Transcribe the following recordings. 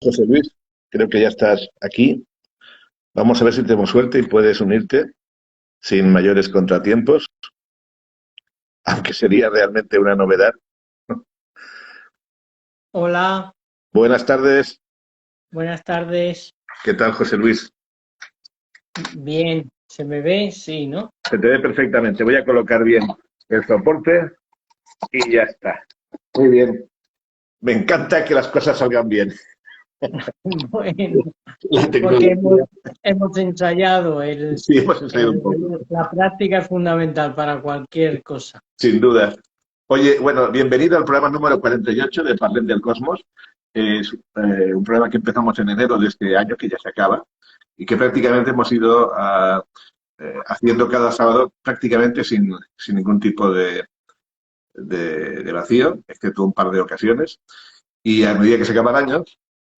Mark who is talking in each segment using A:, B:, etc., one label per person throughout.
A: José Luis, creo que ya estás aquí. Vamos a ver si tenemos suerte y puedes unirte sin mayores contratiempos, aunque sería realmente una novedad.
B: Hola,
A: Buenas tardes.
B: buenas tardes.
A: ¿Qué tal, José Luis?
B: Bien, ¿se me ve? Sí, ¿no?
A: Se te ve perfectamente. Voy a colocar bien el soporte y ya está. Muy bien. Me encanta que las cosas salgan bien.
B: Bueno,
A: La
B: porque hemos,
A: tecnología.
B: hemos ensayado.
A: Sí, hemos ensayado un poco,
B: La práctica es fundamental para cualquier cosa.
A: sin duda. Oye, bueno, bienvenido al programa número 48 de Parlem del Cosmos. Es un programa que empezamos en enero de este año, que ya se acaba, y que prácticamente hemos ido haciendo cada sábado prácticamente sin ningún tipo de vacío, excepto un par de ocasiones. Y a medida que se acaba el año,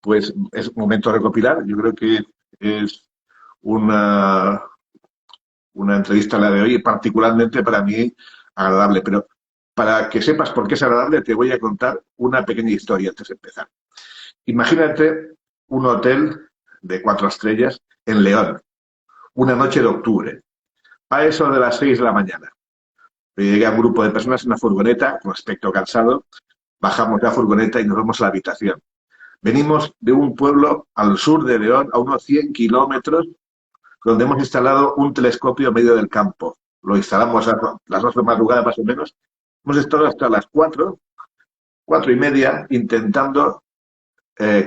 A: pues es momento de recopilar. Yo creo que es una, una entrevista la de hoy, particularmente para mí agradable. Pero para que sepas por qué es agradable, te voy a contar una pequeña historia antes de empezar. Imagínate un hotel de 4 estrellas en León, una noche de octubre, a eso de las 6 de la mañana. Llega un grupo de personas en una furgoneta, con aspecto cansado, bajamos de la furgoneta y nos vamos a la habitación. Venimos de un pueblo al sur de León, a unos 100 kilómetros, donde hemos instalado un telescopio en medio del campo. Lo instalamos a las 2 de madrugada más o menos. Hemos estado hasta las 4, 4:30, intentando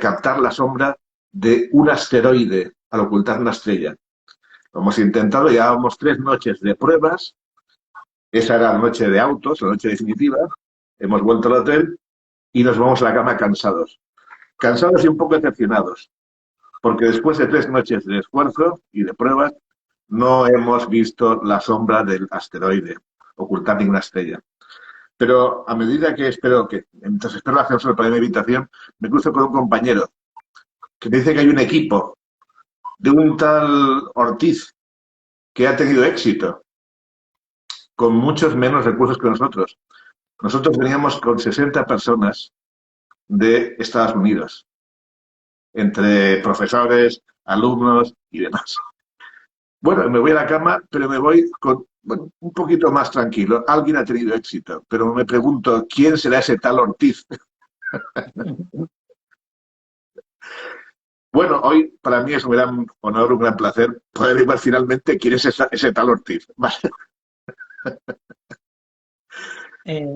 A: captar la sombra de un asteroide al ocultar una estrella. Lo hemos intentado, llevábamos 3 noches de pruebas. Esa era la noche de autos, la noche definitiva. Hemos vuelto al hotel y nos vamos a la cama cansados. Cansados y un poco decepcionados, porque después de 3 noches de esfuerzo y de pruebas, no hemos visto la sombra del asteroide ocultar ninguna estrella. Pero a medida que mientras espero la ascensor para mi habitación, me cruzo con un compañero que me dice que hay un equipo de un tal Ortiz que ha tenido éxito con muchos menos recursos que nosotros. Nosotros veníamos con 60 personas de Estados Unidos, entre profesores, alumnos y demás. Bueno, me voy a la cama, pero me voy con, bueno, un poquito más tranquilo. Alguien ha tenido éxito, pero me pregunto, ¿quién será ese tal Ortiz? Bueno, hoy para mí es un gran honor, un gran placer poder ver finalmente quién es ese tal Ortiz. Vale.
B: Eh,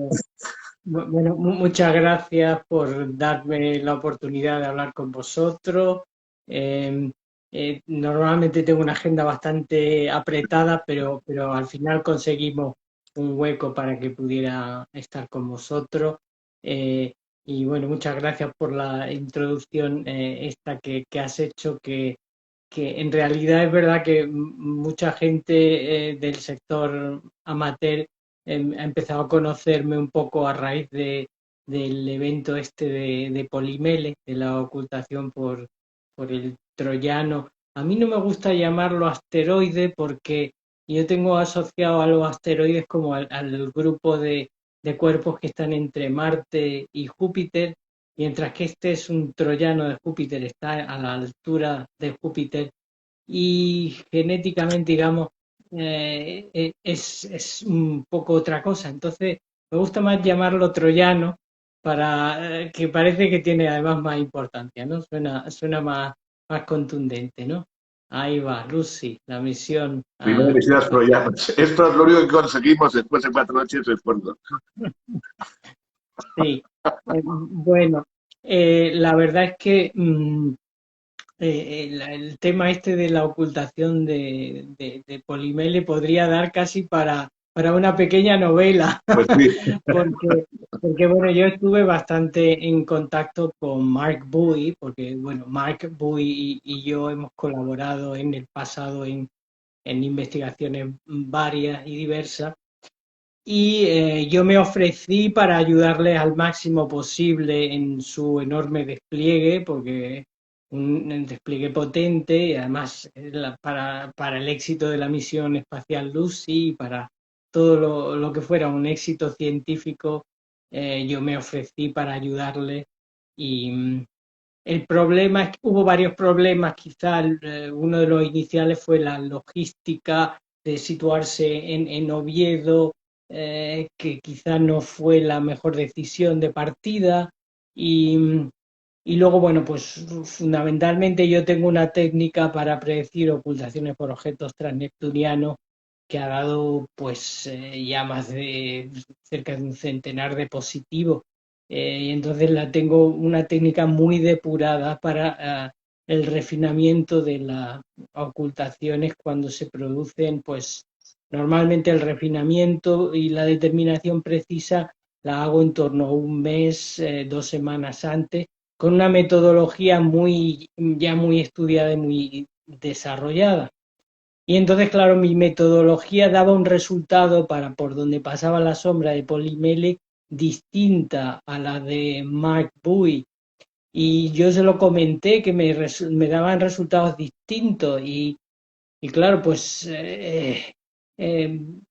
B: bueno, muchas gracias por darme la oportunidad de hablar con vosotros. Eh, Normalmente tengo una agenda bastante apretada, pero al final conseguimos un hueco para que pudiera estar con vosotros. Eh, y bueno, muchas gracias por la introducción esta que has hecho, que en realidad es verdad que mucha gente del sector amateur ha empezado a conocerme un poco a raíz del evento este de Polimele, de la ocultación por el troyano. A mí no me gusta llamarlo asteroide porque yo tengo asociado a los asteroides como al grupo de cuerpos que están entre Marte y Júpiter, mientras que este es un troyano de Júpiter, está a la altura de Júpiter y genéticamente, digamos, es un poco otra cosa. Entonces, me gusta más llamarlo troyano para que parece que tiene además más importancia, ¿no? Suena más contundente, ¿no? Ahí va, Lucy, la misión.
A: Primera misión troyanos. Esto es lo único que conseguimos después de 4 noches de esfuerzo.
B: Sí, bueno, la verdad es que el tema este de la ocultación de Polimele podría dar casi para una pequeña novela,
A: Pues sí.
B: porque, porque bueno, yo estuve bastante en contacto con Mark Bowie, porque bueno, Mark Bowie y yo hemos colaborado en el pasado en investigaciones varias y diversas. Y yo me ofrecí para ayudarles al máximo posible en su enorme despliegue, porque un despliegue potente y además para el éxito de la misión espacial Lucy y para todo lo que fuera un éxito científico, yo me ofrecí para ayudarles y, el problema es que hubo varios problemas, quizá uno de los iniciales fue la logística de situarse en Oviedo, que quizá no fue la mejor decisión de partida. Y, y luego, bueno, pues fundamentalmente yo tengo una técnica para predecir ocultaciones por objetos transneptunianos que ha dado pues ya más de cerca de un centenar de positivos. Y entonces la tengo una técnica muy depurada para el refinamiento de las ocultaciones cuando se producen, pues normalmente el refinamiento y la determinación precisa la hago en torno a un mes, 2 semanas antes, con una metodología ya muy estudiada y muy desarrollada. Y entonces, claro, mi metodología daba un resultado para por donde pasaba la sombra de Polimele distinta a la de Mark Bowie. Y yo se lo comenté que me daban resultados distintos y claro, pues eh,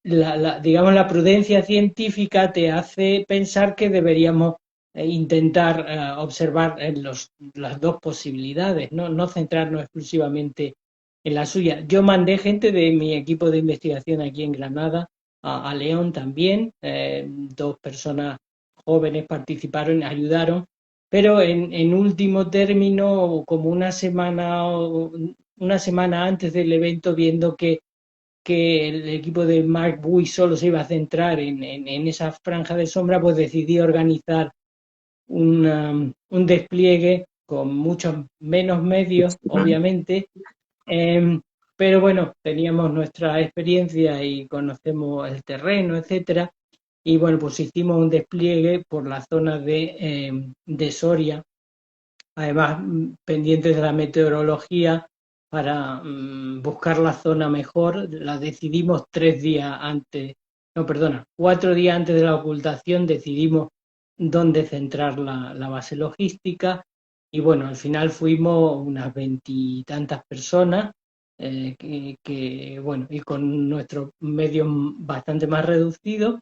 B: digamos la prudencia científica te hace pensar que deberíamos intentar observar las dos posibilidades, no centrarnos exclusivamente en la suya. Yo mandé gente de mi equipo de investigación aquí en Granada, a León también, 2 personas jóvenes participaron, ayudaron, pero en último término, como una semana antes del evento, viendo que el equipo de Mark Bowie solo se iba a centrar en esa franja de sombra, pues decidí organizar un despliegue con muchos menos medios, obviamente, eh, pero bueno, teníamos nuestra experiencia y conocemos el terreno, etcétera, y bueno, pues hicimos un despliegue por la zona de Soria, además pendientes de la meteorología para buscar la zona mejor. La decidimos 3 días antes, no, perdona, 4 días antes de la ocultación decidimos dónde centrar la base logística y bueno, al final fuimos unas veintitantas personas, bueno, y con nuestros medios bastante más reducidos,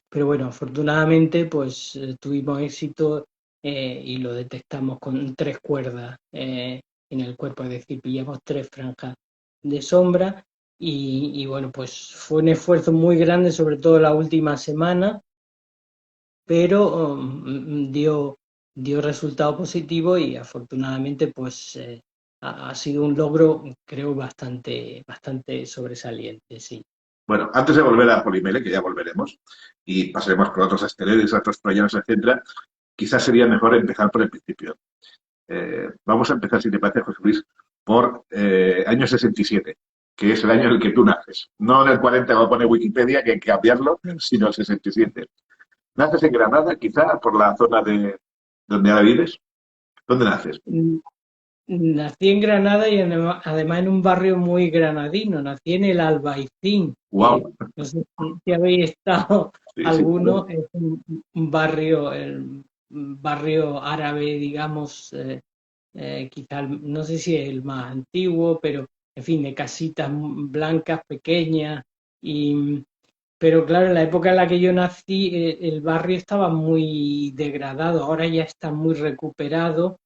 B: pero bueno, afortunadamente pues tuvimos éxito y lo detectamos con 3 cuerdas en el cuerpo, es decir, pillamos 3 franjas de sombra y bueno, pues fue un esfuerzo muy grande, sobre todo la última semana, pero dio resultado positivo y afortunadamente pues ha sido un logro, creo, bastante sobresaliente, sí.
A: Bueno, antes de volver a Polimele, que ya volveremos, y pasaremos por otros asteroides, otros troyanos, etcétera, quizás sería mejor empezar por el principio. Vamos a empezar, si te parece, José Luis, por año 67, que es el año en el que tú naces. No en el 40, como pone Wikipedia, que hay que cambiarlo, sino el 67. ¿Naces en Granada, quizá, por la zona de donde ahora vives? ¿Dónde naces?
B: Nací en Granada y además en un barrio muy granadino. Nací en el Albaicín, que
A: Wow.
B: no sé si habéis estado
A: Sí, sí,
B: alguno, es un barrio, un barrio árabe, digamos, quizá, no sé si es el más antiguo, pero en fin, de casitas blancas, pequeñas. Y, pero claro, en la época en la que yo nací, el barrio estaba muy degradado, ahora ya está muy recuperado.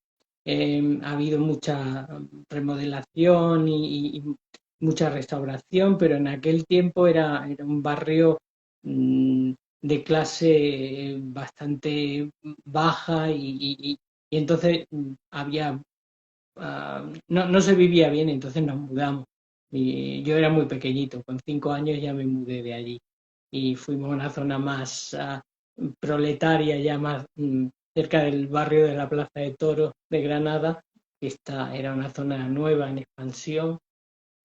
B: Ha habido mucha remodelación y mucha restauración, pero en aquel tiempo era un barrio mm, de clase bastante baja y entonces no se vivía bien, entonces nos mudamos. Y yo era muy pequeñito, con 5 años ya me mudé de allí y fuimos a una zona más proletaria, ya más cerca del barrio de la Plaza de Toros de Granada. Esta era una zona nueva en expansión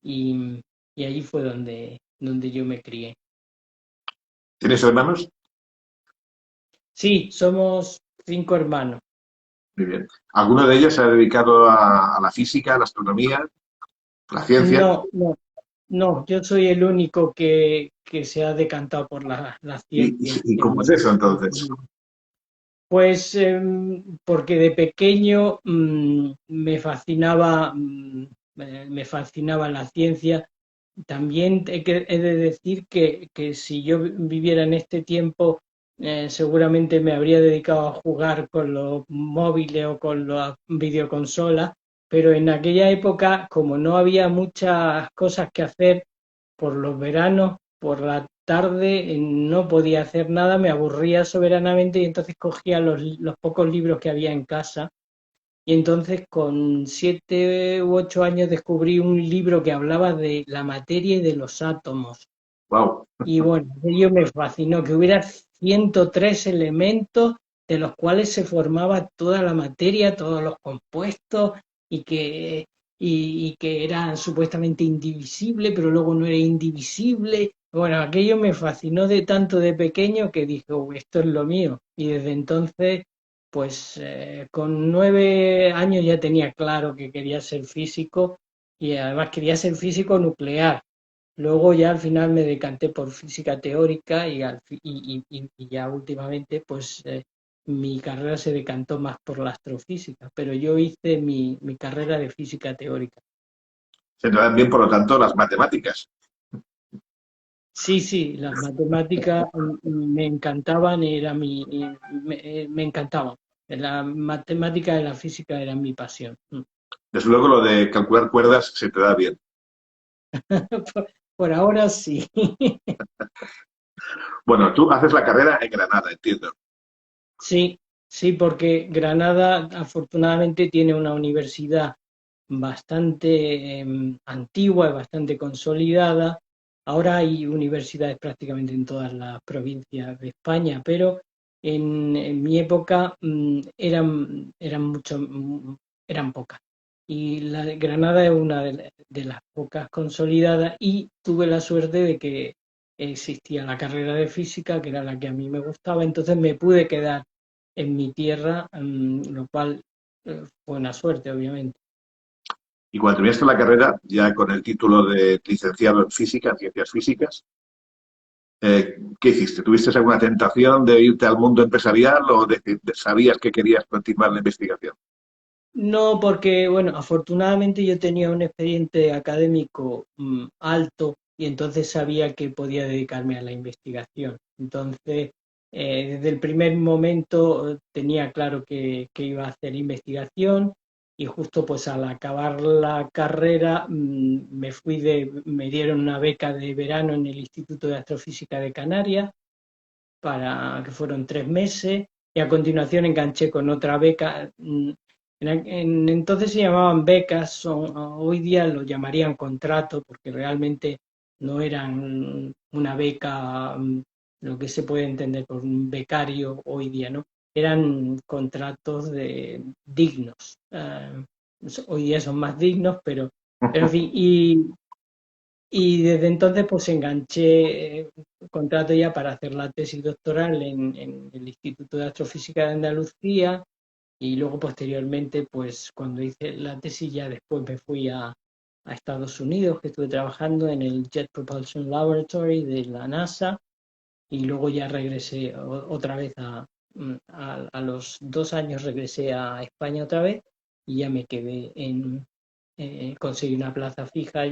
B: y allí fue donde yo me crié.
A: ¿Tienes hermanos?
B: Sí, somos 5 hermanos.
A: Muy bien. ¿Alguno de ellos se ha dedicado a la física, a la astronomía, a la ciencia?
B: No, no, no, yo soy el único que se ha decantado por la ciencia.
A: ¿Y cómo es eso entonces?
B: Pues porque de pequeño me fascinaba la ciencia. También he de decir que si yo viviera en este tiempo seguramente me habría dedicado a jugar con los móviles o con las videoconsolas, pero en aquella época, como no había muchas cosas que hacer por los veranos, por la tarde no podía hacer nada, me aburría soberanamente y entonces cogía los pocos libros que había en casa. Y entonces con 7 u 8 años descubrí un libro que hablaba de la materia y de los átomos.
A: Wow.
B: Y bueno, ello me fascinó, que hubiera 103 elementos de los cuales se formaba toda la materia, todos los compuestos, y y que eran supuestamente indivisibles, pero luego no era indivisible. Bueno, aquello me fascinó de tanto de pequeño que dije: esto es lo mío". Y desde entonces, pues con 9 años ya tenía claro que quería ser físico, y además quería ser físico nuclear. Luego ya al final me decanté por física teórica y ya últimamente pues mi carrera se decantó más por la astrofísica, pero yo hice mi carrera de física teórica.
A: Se te dan bien, por lo tanto, las matemáticas.
B: Sí, sí, las matemáticas me encantaban, me encantaban. La matemática y la física eran mi pasión.
A: Desde luego, lo de calcular cuerdas se te da bien.
B: Por ahora sí.
A: Bueno, tú haces la carrera en Granada, entiendo.
B: Sí, sí, porque Granada afortunadamente tiene una universidad bastante antigua y bastante consolidada. Ahora hay universidades prácticamente en todas las provincias de España, pero en mi época eran pocas. Y la de Granada es una de las pocas consolidadas, y tuve la suerte de que existía la carrera de física, que era la que a mí me gustaba, entonces me pude quedar en mi tierra, lo cual fue una suerte, obviamente.
A: Y cuando terminaste la carrera, ya con el título de licenciado en física, en ciencias físicas, ¿qué hiciste? ¿Tuviste alguna tentación de irte al mundo empresarial o sabías que querías continuar la investigación?
B: No, porque, bueno, afortunadamente yo tenía un expediente académico alto, y entonces sabía que podía dedicarme a la investigación. Entonces, desde el primer momento tenía claro que iba a hacer investigación, y justo pues al acabar la carrera me dieron una beca de verano en el Instituto de Astrofísica de Canarias, que fueron 3 meses, y a continuación enganché con otra beca. Entonces se llamaban becas, hoy día lo llamarían contrato, porque realmente no eran una beca, lo que se puede entender por un becario hoy día, ¿no? Eran contratos dignos. Hoy día son más dignos, pero en fin, y desde entonces pues enganché contrato ya para hacer la tesis doctoral en el Instituto de Astrofísica de Andalucía, y luego posteriormente pues cuando hice la tesis ya después me fui a Estados Unidos, que estuve trabajando en el Jet Propulsion Laboratory de la NASA, y luego ya regresé otra vez a los 2 años regresé a España otra vez, y ya me quedé conseguí una plaza fija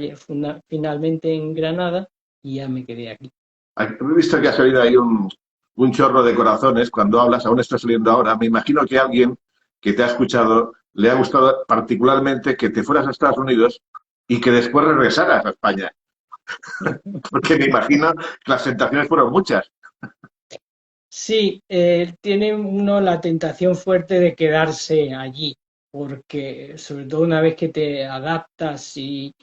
B: finalmente en Granada, y ya me quedé aquí.
A: He visto que ha salido ahí un chorro de corazones cuando hablas, aún está saliendo ahora. Me imagino que a alguien que te ha escuchado le ha gustado particularmente que te fueras a Estados Unidos y que después regresaras a España, porque me imagino que las tentaciones fueron muchas.
B: Sí, tiene uno la tentación fuerte de quedarse allí, porque sobre todo una vez que te adaptas y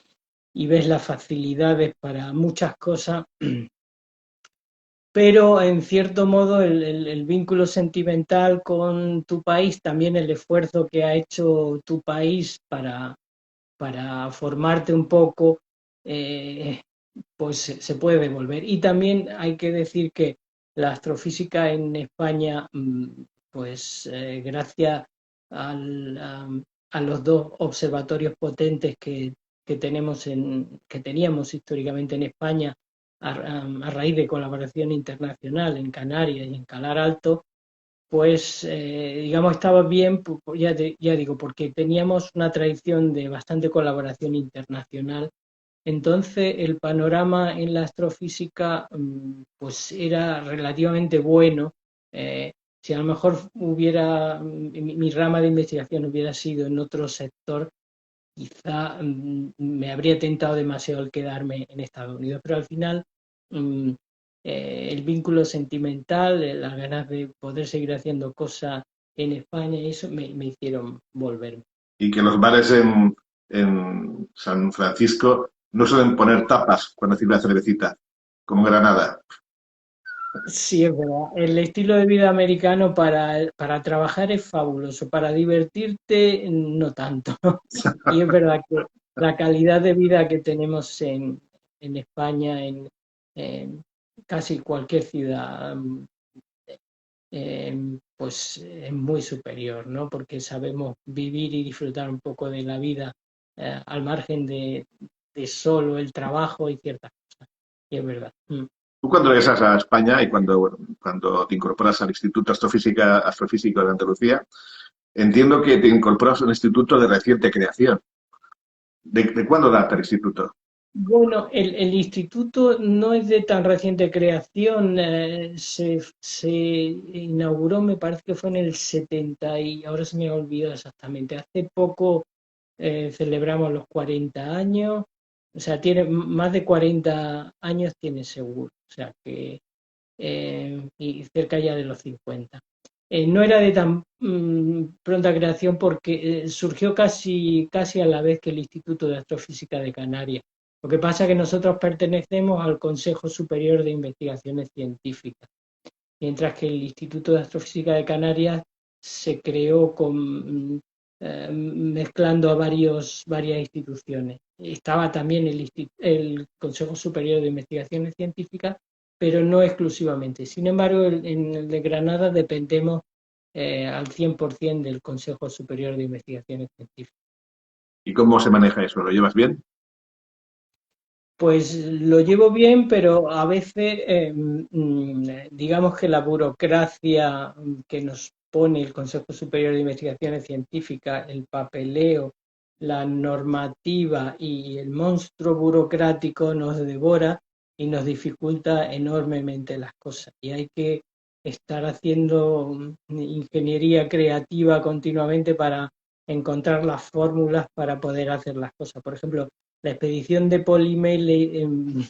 B: ves las facilidades para muchas cosas, pero en cierto modo el vínculo sentimental con tu país, también el esfuerzo que ha hecho tu país para formarte un poco, eh, pues se puede devolver. Y también hay que decir que la astrofísica en España, pues gracias a los dos observatorios potentes que teníamos históricamente en España, a raíz de colaboración internacional en Canarias y en Calar Alto, pues digamos estaba bien, ya digo, porque teníamos una tradición de bastante colaboración internacional. Entonces el panorama en la astrofísica pues era relativamente bueno, Si a lo mejor mi rama de investigación hubiera sido en otro sector, quizá me habría tentado demasiado el quedarme en Estados Unidos, pero al final mm, el vínculo sentimental, las ganas de poder seguir haciendo cosas en España, y eso me hicieron volver.
A: Y que los bares en San Francisco no suelen poner tapas cuando sirve la cervecita, como en Granada.
B: Sí, es verdad. El estilo de vida americano para trabajar es fabuloso, para divertirte no tanto. Y es verdad que la calidad de vida que tenemos en España, en casi cualquier ciudad, pues es muy superior, ¿no? Porque sabemos vivir y disfrutar un poco de la vida al margen de solo el trabajo y ciertas cosas. Y es verdad.
A: Tú cuando regresas a España y cuando te incorporas al Instituto Astrofísico de Andalucía, entiendo que te incorporas a un instituto de reciente creación. ¿De cuándo data el instituto?
B: Bueno, el instituto no es de tan reciente creación, se inauguró, me parece que fue en el 70 y ahora se me ha olvidado exactamente. Hace poco celebramos los 40 años, o sea, tiene más de 40 años tiene seguro, o sea que y cerca ya de los 50. No era de tan pronta creación porque surgió casi a la vez que el Instituto de Astrofísica de Canarias. Lo que pasa es que nosotros pertenecemos al Consejo Superior de Investigaciones Científicas, mientras que el Instituto de Astrofísica de Canarias se creó mezclando a varias instituciones. Estaba también el Consejo Superior de Investigaciones Científicas, pero no exclusivamente. Sin embargo, en el de Granada dependemos al 100% del Consejo Superior de Investigaciones Científicas.
A: ¿Y cómo se maneja eso? ¿Lo llevas bien?
B: Pues lo llevo bien, pero a veces digamos que la burocracia que nos pone el Consejo Superior de Investigaciones Científicas, el papeleo, la normativa y el monstruo burocrático nos devora y nos dificulta enormemente las cosas. Y hay que estar haciendo ingeniería creativa continuamente para encontrar las fórmulas para poder hacer las cosas. Por ejemplo, la expedición de Polymel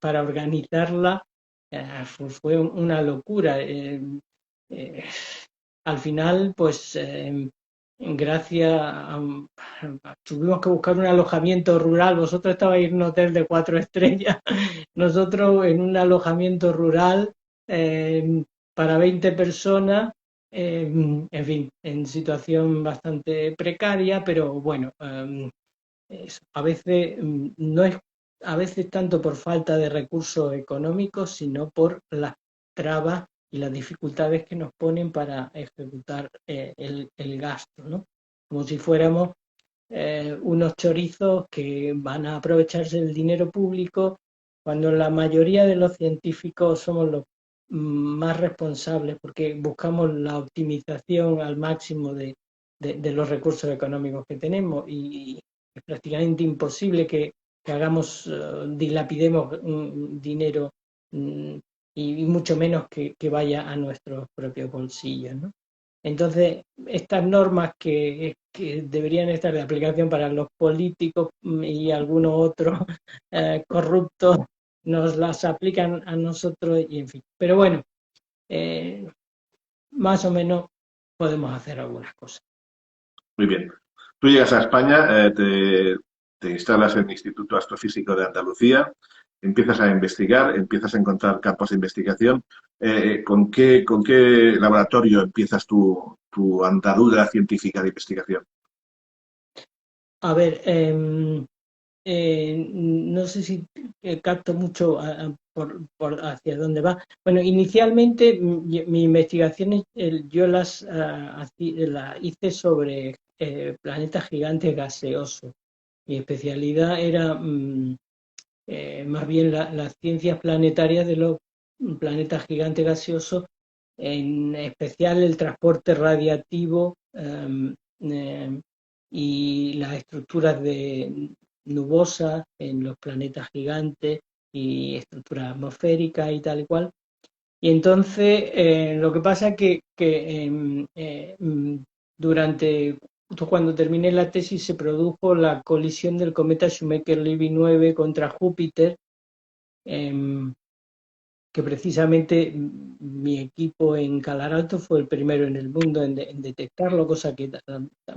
B: para organizarla fue una locura. Al final, pues gracias tuvimos que buscar un alojamiento rural. Vosotros estabais en un hotel de 4 estrellas, nosotros en un alojamiento rural para 20 personas. En fin, en situación bastante precaria, pero bueno, a veces no es a veces tanto por falta de recursos económicos, sino por las trabas y las dificultades que nos ponen para ejecutar el gasto, ¿no? Como si fuéramos unos chorizos que van a aprovecharse del dinero público cuando la mayoría de los científicos somos los más responsables porque buscamos la optimización al máximo de los recursos económicos que tenemos y es prácticamente imposible que hagamos, dilapidemos dinero mm, y mucho menos que vaya a nuestros propios bolsillos, ¿no? Entonces, estas normas que deberían estar de aplicación para los políticos y algunos otros corruptos nos las aplican a nosotros y en fin. Pero bueno, eh, más o menos podemos hacer algunas cosas.
A: Muy bien. Tú llegas a España, te instalas en el Instituto Astrofísico de Andalucía, empiezas a investigar, empiezas a encontrar campos de investigación. ¿Con qué laboratorio empiezas tu andadura científica de investigación?
B: A ver, no sé si capto mucho por hacia dónde va. Bueno, inicialmente mi investigación yo la hice sobre planetas gigantes gaseosos. Mi especialidad era más bien las ciencias planetarias de los planetas gigantes gaseosos, en especial el transporte radiativo y las estructuras de nubosas en los planetas gigantes y estructuras atmosféricas y tal y cual. Y entonces lo que pasa es que durante, justo cuando terminé la tesis, se produjo la colisión del cometa Shoemaker-Levy 9 contra Júpiter, em, que precisamente mi equipo en Calar Alto fue el primero en el mundo en detectarlo, cosa que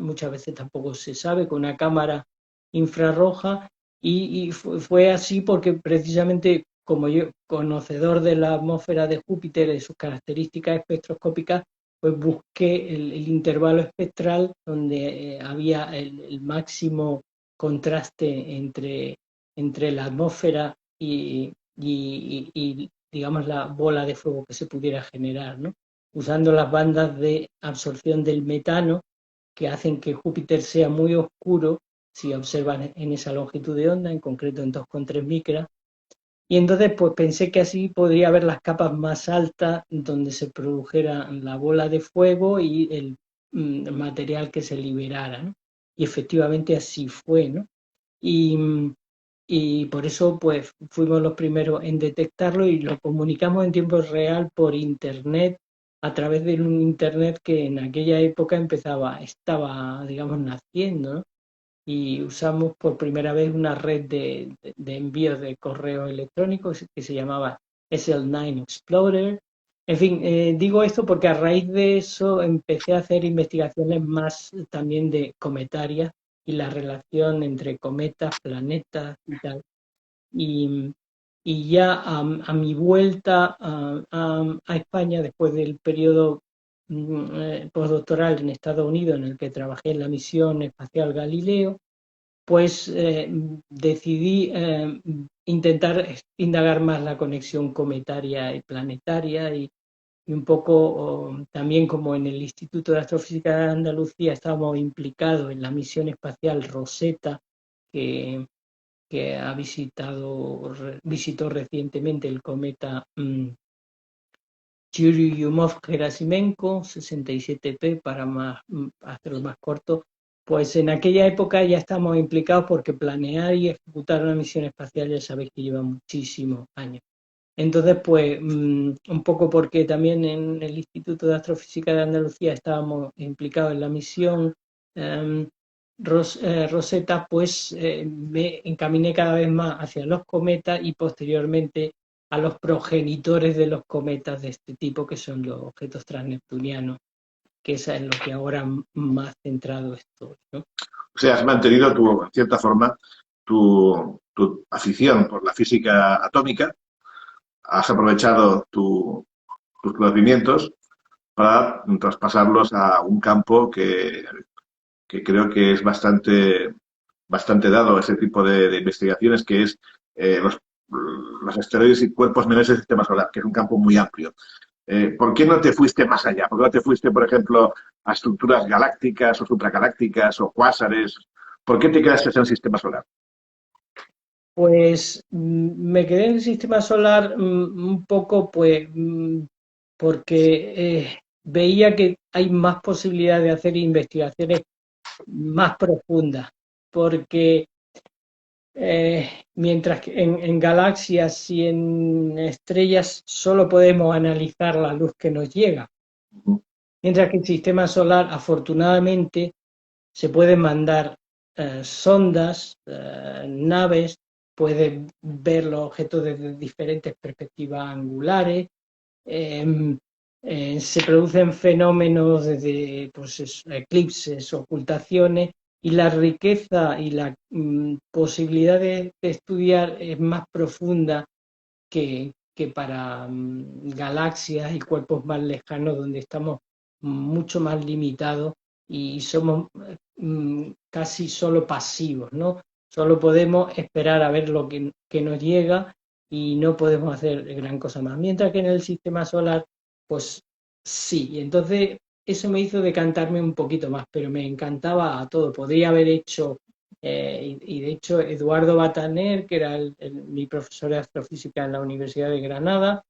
B: muchas veces tampoco se sabe, con una cámara infrarroja, y fue así porque precisamente como yo, conocedor de la atmósfera de Júpiter, de sus características espectroscópicas, pues busqué el intervalo espectral donde había el máximo contraste entre la atmósfera y, digamos, la bola de fuego que se pudiera generar, ¿no? Usando las bandas de absorción del metano que hacen que Júpiter sea muy oscuro si observan en esa longitud de onda, en concreto en 2,3 micras. Y entonces pues pensé que así podría haber las capas más altas donde se produjera la bola de fuego y el material que se liberara, ¿no? Y efectivamente así fue, ¿no? Y, y por eso pues fuimos los primeros en detectarlo y lo comunicamos en tiempo real por internet, a través de un internet que en aquella época estaba, digamos, naciendo, ¿no? Y usamos por primera vez una red de envíos de correo electrónico que se llamaba SL9 Explorer. En fin, digo esto porque a raíz de eso empecé a hacer investigaciones más también de cometarias y la relación entre cometas, planetas y tal. Y, y ya a mi vuelta a España, después del periodo postdoctoral en Estados Unidos, en el que trabajé en la misión espacial Galileo, pues decidí intentar indagar más la conexión cometaria y planetaria y un poco también como en el Instituto de Astrofísica de Andalucía estábamos implicados en la misión espacial Rosetta, que, que visitó recientemente el cometa Churyumov-Gerasimenko 67P hacerlo más corto. Pues en aquella época ya estamos implicados porque planear y ejecutar una misión espacial ya sabéis que lleva muchísimos años. Entonces, pues un poco porque también en el Instituto de Astrofísica de Andalucía estábamos implicados en la misión eh, Rosetta, pues me encaminé cada vez más hacia los cometas y posteriormente a los progenitores de los cometas de este tipo, que son los objetos transneptunianos, que es en lo que ahora más centrado estoy, ¿no?
A: O sea, has mantenido en cierta forma, tu afición por la física atómica, has aprovechado tus conocimientos para traspasarlos a un campo que creo que es bastante dado a ese tipo de investigaciones, que es eh, los, los asteroides y cuerpos menores del sistema solar, que es un campo muy amplio. ¿Por qué no te fuiste más allá? ¿Por qué no te fuiste, por ejemplo, a estructuras galácticas o supragalácticas o cuásares? ¿Por qué te quedaste en el sistema solar?
B: Pues me quedé en el sistema solar un poco, pues, porque veía que hay más posibilidad de hacer investigaciones más profundas, porque mientras que en galaxias y en estrellas solo podemos analizar la luz que nos llega, mientras que el sistema solar, afortunadamente, se pueden mandar sondas, naves, puede ver los objetos desde diferentes perspectivas angulares, eh, se producen fenómenos desde pues, eclipses, ocultaciones, y la riqueza y la posibilidad de estudiar es más profunda que para galaxias y cuerpos más lejanos donde estamos mucho más limitados y somos casi solo pasivos, ¿no? Solo podemos esperar a ver lo que nos llega y no podemos hacer gran cosa más. Mientras que en el sistema solar, pues sí. Y entonces eso me hizo decantarme un poquito más, pero me encantaba a todo. Podría haber hecho y de hecho, Eduardo Bataner, que era mi profesor de astrofísica en la Universidad de Granada,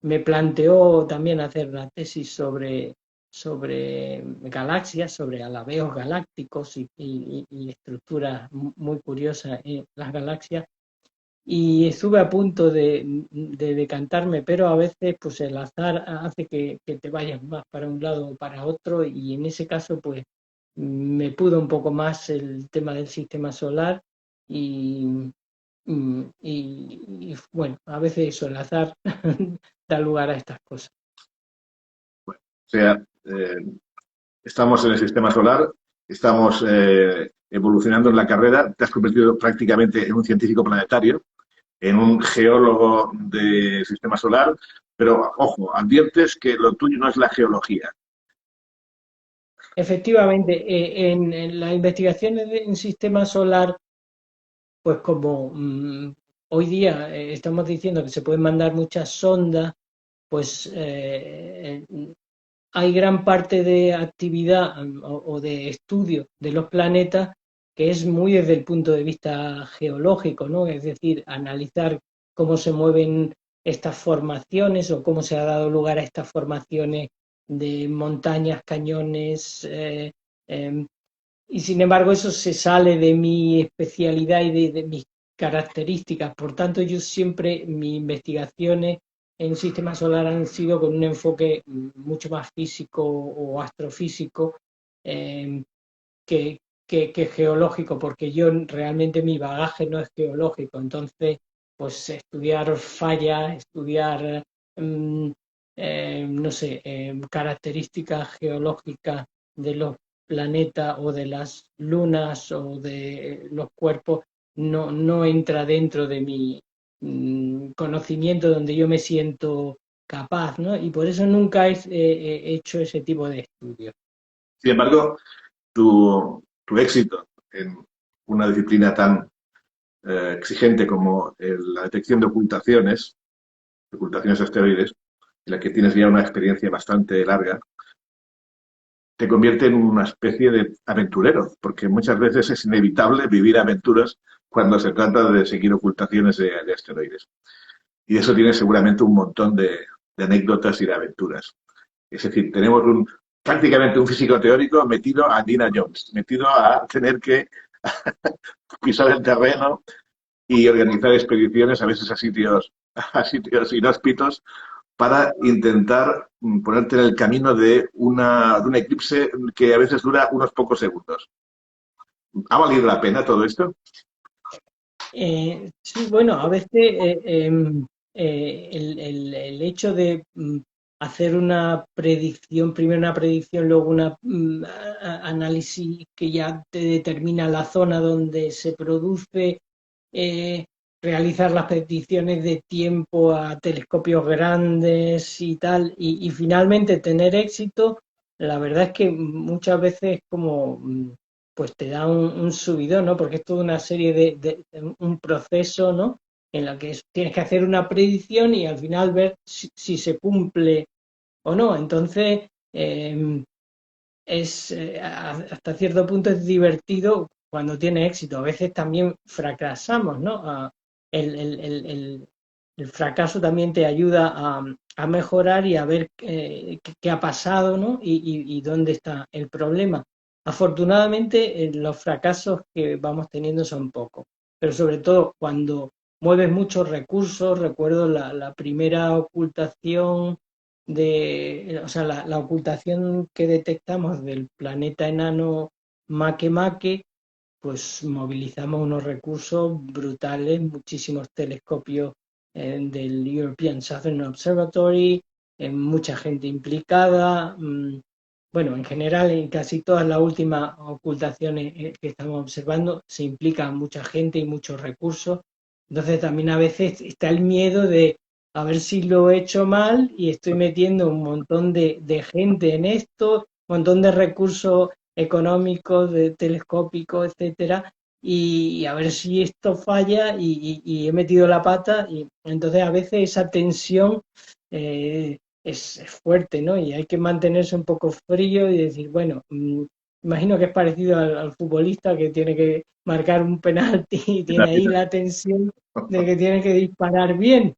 B: me planteó también hacer la tesis sobre galaxias, sobre alabeos galácticos y estructuras muy curiosas en las galaxias. y estuve a punto de decantarme, pero a veces pues el azar hace que te vayas más para un lado o para otro, y en ese caso pues me pudo un poco más el tema del sistema solar y, bueno, a veces eso, el azar da lugar a estas cosas.
A: O sea, estamos en el sistema solar, estamos evolucionando en la carrera, te has convertido prácticamente en un científico planetario, en un geólogo del sistema solar, pero ojo, adviertes que lo tuyo no es la geología.
B: Efectivamente, en las investigaciones en sistema solar, pues como hoy día estamos diciendo que se pueden mandar muchas sondas, pues hay gran parte de actividad o de estudio de los planetas que es muy desde el punto de vista geológico, ¿no? Es decir, analizar cómo se mueven estas formaciones o cómo se ha dado lugar a estas formaciones de montañas, cañones, eh, y sin embargo eso se sale de mi especialidad y de mis características. Por tanto, yo siempre, mis investigaciones en sistema solar han sido con un enfoque mucho más físico o astrofísico eh, que geológico, porque yo realmente mi bagaje no es geológico. Entonces, pues estudiar fallas, estudiar, mm, no sé, características geológicas de los planetas o de las lunas o de los cuerpos, no entra dentro de mi conocimiento donde yo me siento capaz, ¿no? Y por eso nunca he hecho ese tipo de estudios.
A: Sin embargo, tu éxito en una disciplina tan exigente como la detección de ocultaciones asteroides, en la que tienes ya una experiencia bastante larga, te convierte en una especie de aventurero, porque muchas veces es inevitable vivir aventuras cuando se trata de seguir ocultaciones de asteroides. Y eso tiene seguramente un montón de anécdotas y de aventuras. Es decir, tenemos prácticamente un físico teórico metido a Indiana Jones, metido a tener que pisar el terreno y organizar expediciones a veces a sitios inhóspitos para intentar ponerte en el camino de un eclipse que a veces dura unos pocos segundos. ¿Ha valido la pena todo esto?
B: Sí, bueno, a veces el hecho de hacer una predicción, primero una predicción, luego una análisis que ya te determina la zona donde se produce, eh, realizar las predicciones de tiempo a telescopios grandes y tal, y finalmente tener éxito, la verdad es que muchas veces como pues te da un subidón, ¿no? Porque es toda una serie de un proceso, ¿no? En la que tienes que hacer una predicción y al final ver si se cumple o no. Entonces, hasta cierto punto es divertido cuando tiene éxito. A veces también fracasamos, ¿no? El fracaso también te ayuda a mejorar y a ver qué ha pasado, ¿no? Y dónde está el problema. Afortunadamente, los fracasos que vamos teniendo son pocos, pero sobre todo cuando mueves muchos recursos. Recuerdo la primera ocultación o sea, la ocultación que detectamos del planeta enano Makemake, pues movilizamos unos recursos brutales, muchísimos telescopios del European Southern Observatory, mucha gente implicada. Bueno, en general, en casi todas las últimas ocultaciones que estamos observando, se implica mucha gente y muchos recursos. Entonces, también a veces está el miedo de a ver si lo he hecho mal y estoy metiendo un montón de gente en esto, un montón de recursos económicos, de telescópicos, etcétera, y a ver si esto falla y he metido la pata. Y entonces a veces esa tensión es fuerte, ¿no? Y hay que mantenerse un poco frío y decir, bueno, imagino que es parecido al futbolista que tiene que marcar un penalti y tiene ahí la tensión de que tiene que disparar bien.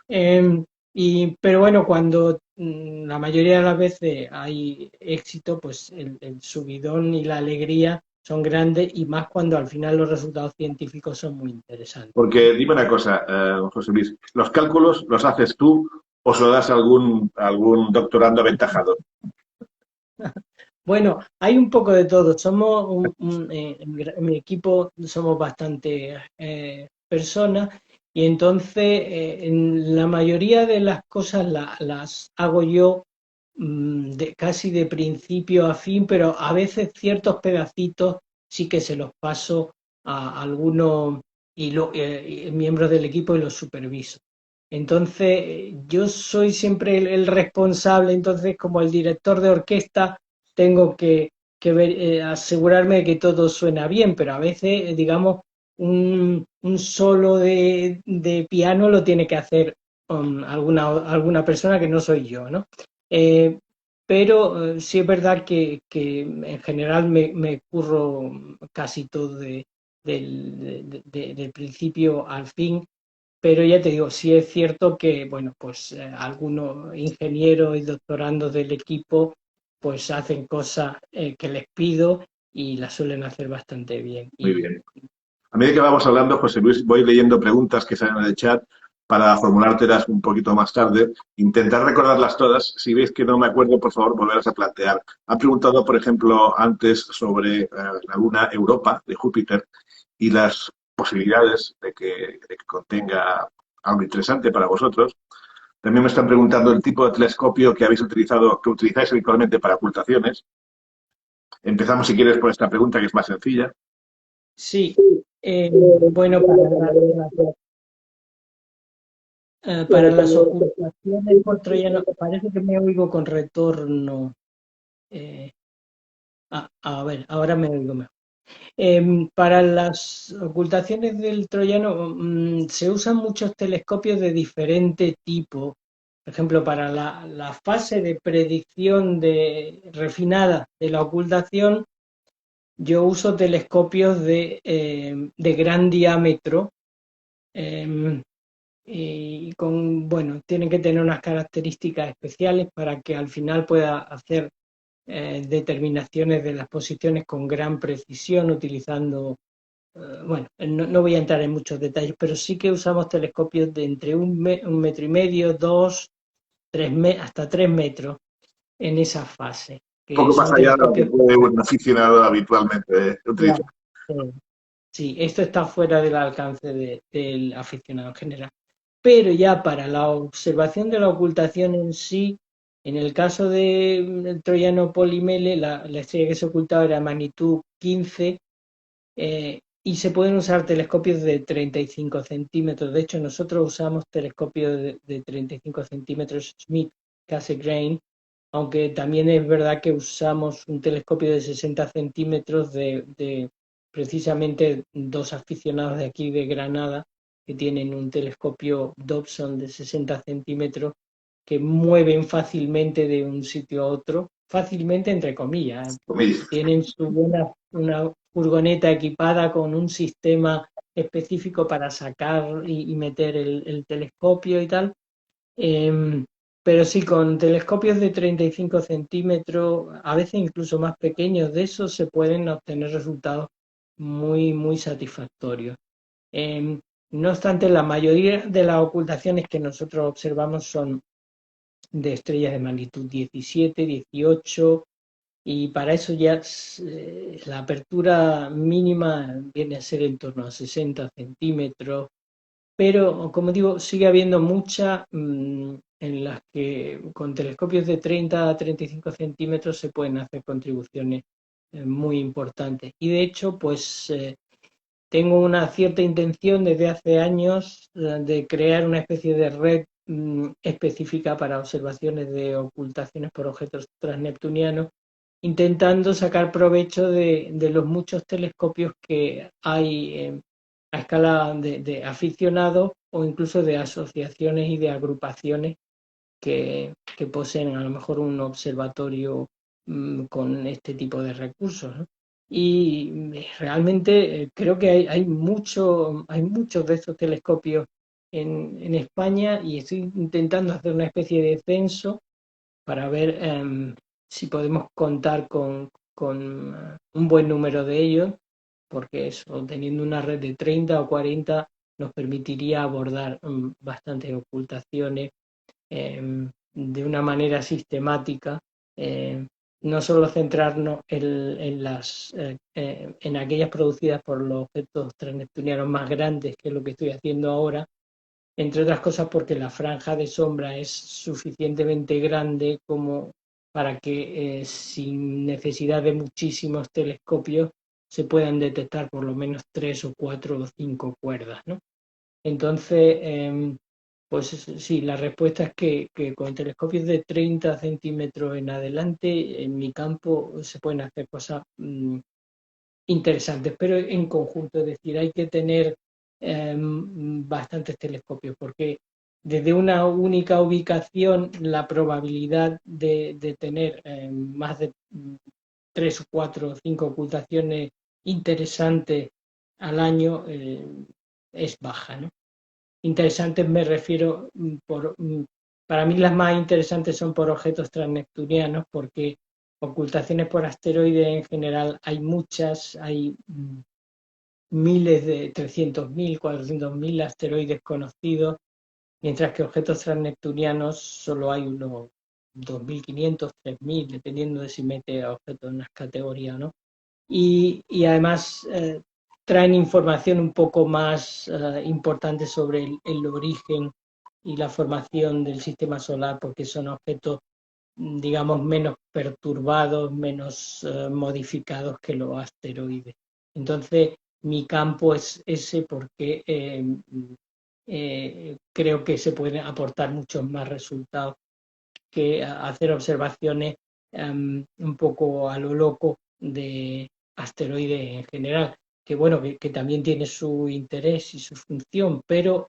B: Pero bueno, cuando la mayoría de las veces hay éxito, pues el subidón y la alegría son grandes y más cuando al final los resultados científicos son muy interesantes.
A: Porque dime una cosa, José Luis, ¿los cálculos los haces tú o se lo das a algún doctorando aventajado?
B: Bueno, hay un poco de todo. Somos en mi equipo somos bastante personas y entonces en la mayoría de las cosas las hago yo casi de principio a fin, pero a veces ciertos pedacitos sí que se los paso a algunos miembros del equipo y los superviso. Entonces, yo soy siempre el responsable, entonces como el director de orquesta tengo asegurarme de que todo suena bien, pero a veces, digamos, un solo de piano lo tiene que hacer alguna persona que no soy yo, ¿no? Eh, pero sí es verdad que en general me curro casi todo del principio al fin, pero ya te digo, sí es cierto que, bueno, pues algunos ingenieros y doctorandos del equipo pues hacen cosas que les pido y las suelen hacer bastante bien.
A: Muy bien. A medida que vamos hablando, José Luis, voy leyendo preguntas que salen en el chat para formulártelas un poquito más tarde. Intentar recordarlas todas. Si veis que no me acuerdo, por favor, volverlas a plantear. Han preguntado, por ejemplo, antes sobre la luna Europa de Júpiter y las posibilidades de que contenga algo interesante para vosotros. También me están preguntando el tipo de telescopio que habéis utilizado, que utilizáis habitualmente para ocultaciones. Empezamos, si quieres, por esta pregunta, que es más sencilla.
B: Sí, bueno, para las ocultaciones por troyano, parece que me oigo con retorno. eh, a ver, ahora me oigo mejor. Para las ocultaciones del troyano se usan muchos telescopios de diferente tipo. Por ejemplo, para la fase de predicción refinada de la ocultación, yo uso telescopios de gran diámetro em, y bueno, tienen que tener unas características especiales para que al final pueda hacer determinaciones de las posiciones con gran precisión utilizando bueno, no voy a entrar en muchos detalles, pero sí que usamos telescopios de entre un metro y medio, dos, hasta 3 metros en esa fase,
A: Un
B: que
A: poco más
B: son
A: allá de lo que
B: telescopios.
A: puede un aficionado habitualmente utilizar.
B: Claro, sí, esto está fuera del alcance del aficionado en general. Pero ya para la observación de la ocultación en sí, en el caso del troyano Polymele, la estrella que se ocultaba era magnitud 15. Y se pueden usar telescopios de 35 centímetros. De hecho, nosotros usamos telescopios de 35 centímetros Schmidt Cassegrain, aunque también es verdad que usamos un telescopio de 60 centímetros de precisamente dos aficionados de aquí de Granada que tienen un telescopio Dobson de 60 centímetros que mueven fácilmente de un sitio a otro, fácilmente entre comillas. Tienen una furgoneta equipada con un sistema específico para sacar y meter el telescopio y tal. Eh, pero sí, con telescopios de 35 centímetros, a veces incluso más pequeños de esos, se pueden obtener resultados muy, muy satisfactorios. Eh, no obstante, la mayoría de las ocultaciones que nosotros observamos son de estrellas de magnitud 17, 18, y para eso ya la apertura mínima viene a ser en torno a 60 centímetros, pero como digo, sigue habiendo muchas en las que con telescopios de 30 a 35 centímetros se pueden hacer contribuciones muy importantes. Y de hecho, pues tengo una cierta intención desde hace años de crear una especie de red específica para observaciones de ocultaciones por objetos transneptunianos, intentando sacar provecho de los muchos telescopios que hay a escala de aficionados o incluso de asociaciones y de agrupaciones que poseen a lo mejor un observatorio con este tipo de recursos, ¿no? Y realmente creo que hay muchos de estos telescopios en España y estoy intentando hacer una especie de censo para ver si podemos contar un buen número de ellos, porque eso, teniendo una red de 30 o 40 nos permitiría abordar bastantes ocultaciones de una manera sistemática, no solo centrarnos en aquellas producidas por los objetos transneptunianos más grandes, que es lo que estoy haciendo ahora, entre otras cosas porque la franja de sombra es suficientemente grande como para que sin necesidad de muchísimos telescopios se puedan detectar por lo menos 3 o 4 o 5 cuerdas, ¿no? Entonces, pues sí, la respuesta es que con telescopios de 30 centímetros en adelante, en mi campo se pueden hacer cosas interesantes, pero en conjunto, es decir, hay que tener bastantes telescopios, porque desde una única ubicación la probabilidad de tener más de 3 o 4 o 5 ocultaciones interesantes al año es baja, ¿no? Interesantes me refiero para mí las más interesantes son por objetos transneptunianos, porque ocultaciones por asteroides en general hay muchas, hay miles de 300.000, 400.000 asteroides conocidos, mientras que objetos transneptunianos solo hay unos 2.500, 3.000, dependiendo de si mete a objetos en unas categorías o no. Y además traen información un poco más importante sobre el origen y la formación del sistema solar, porque son objetos, digamos, menos perturbados, menos modificados que los asteroides. Entonces, mi campo es ese porque creo que se pueden aportar muchos más resultados que hacer observaciones un poco a lo loco de asteroides en general, que bueno, que también tiene su interés y su función, pero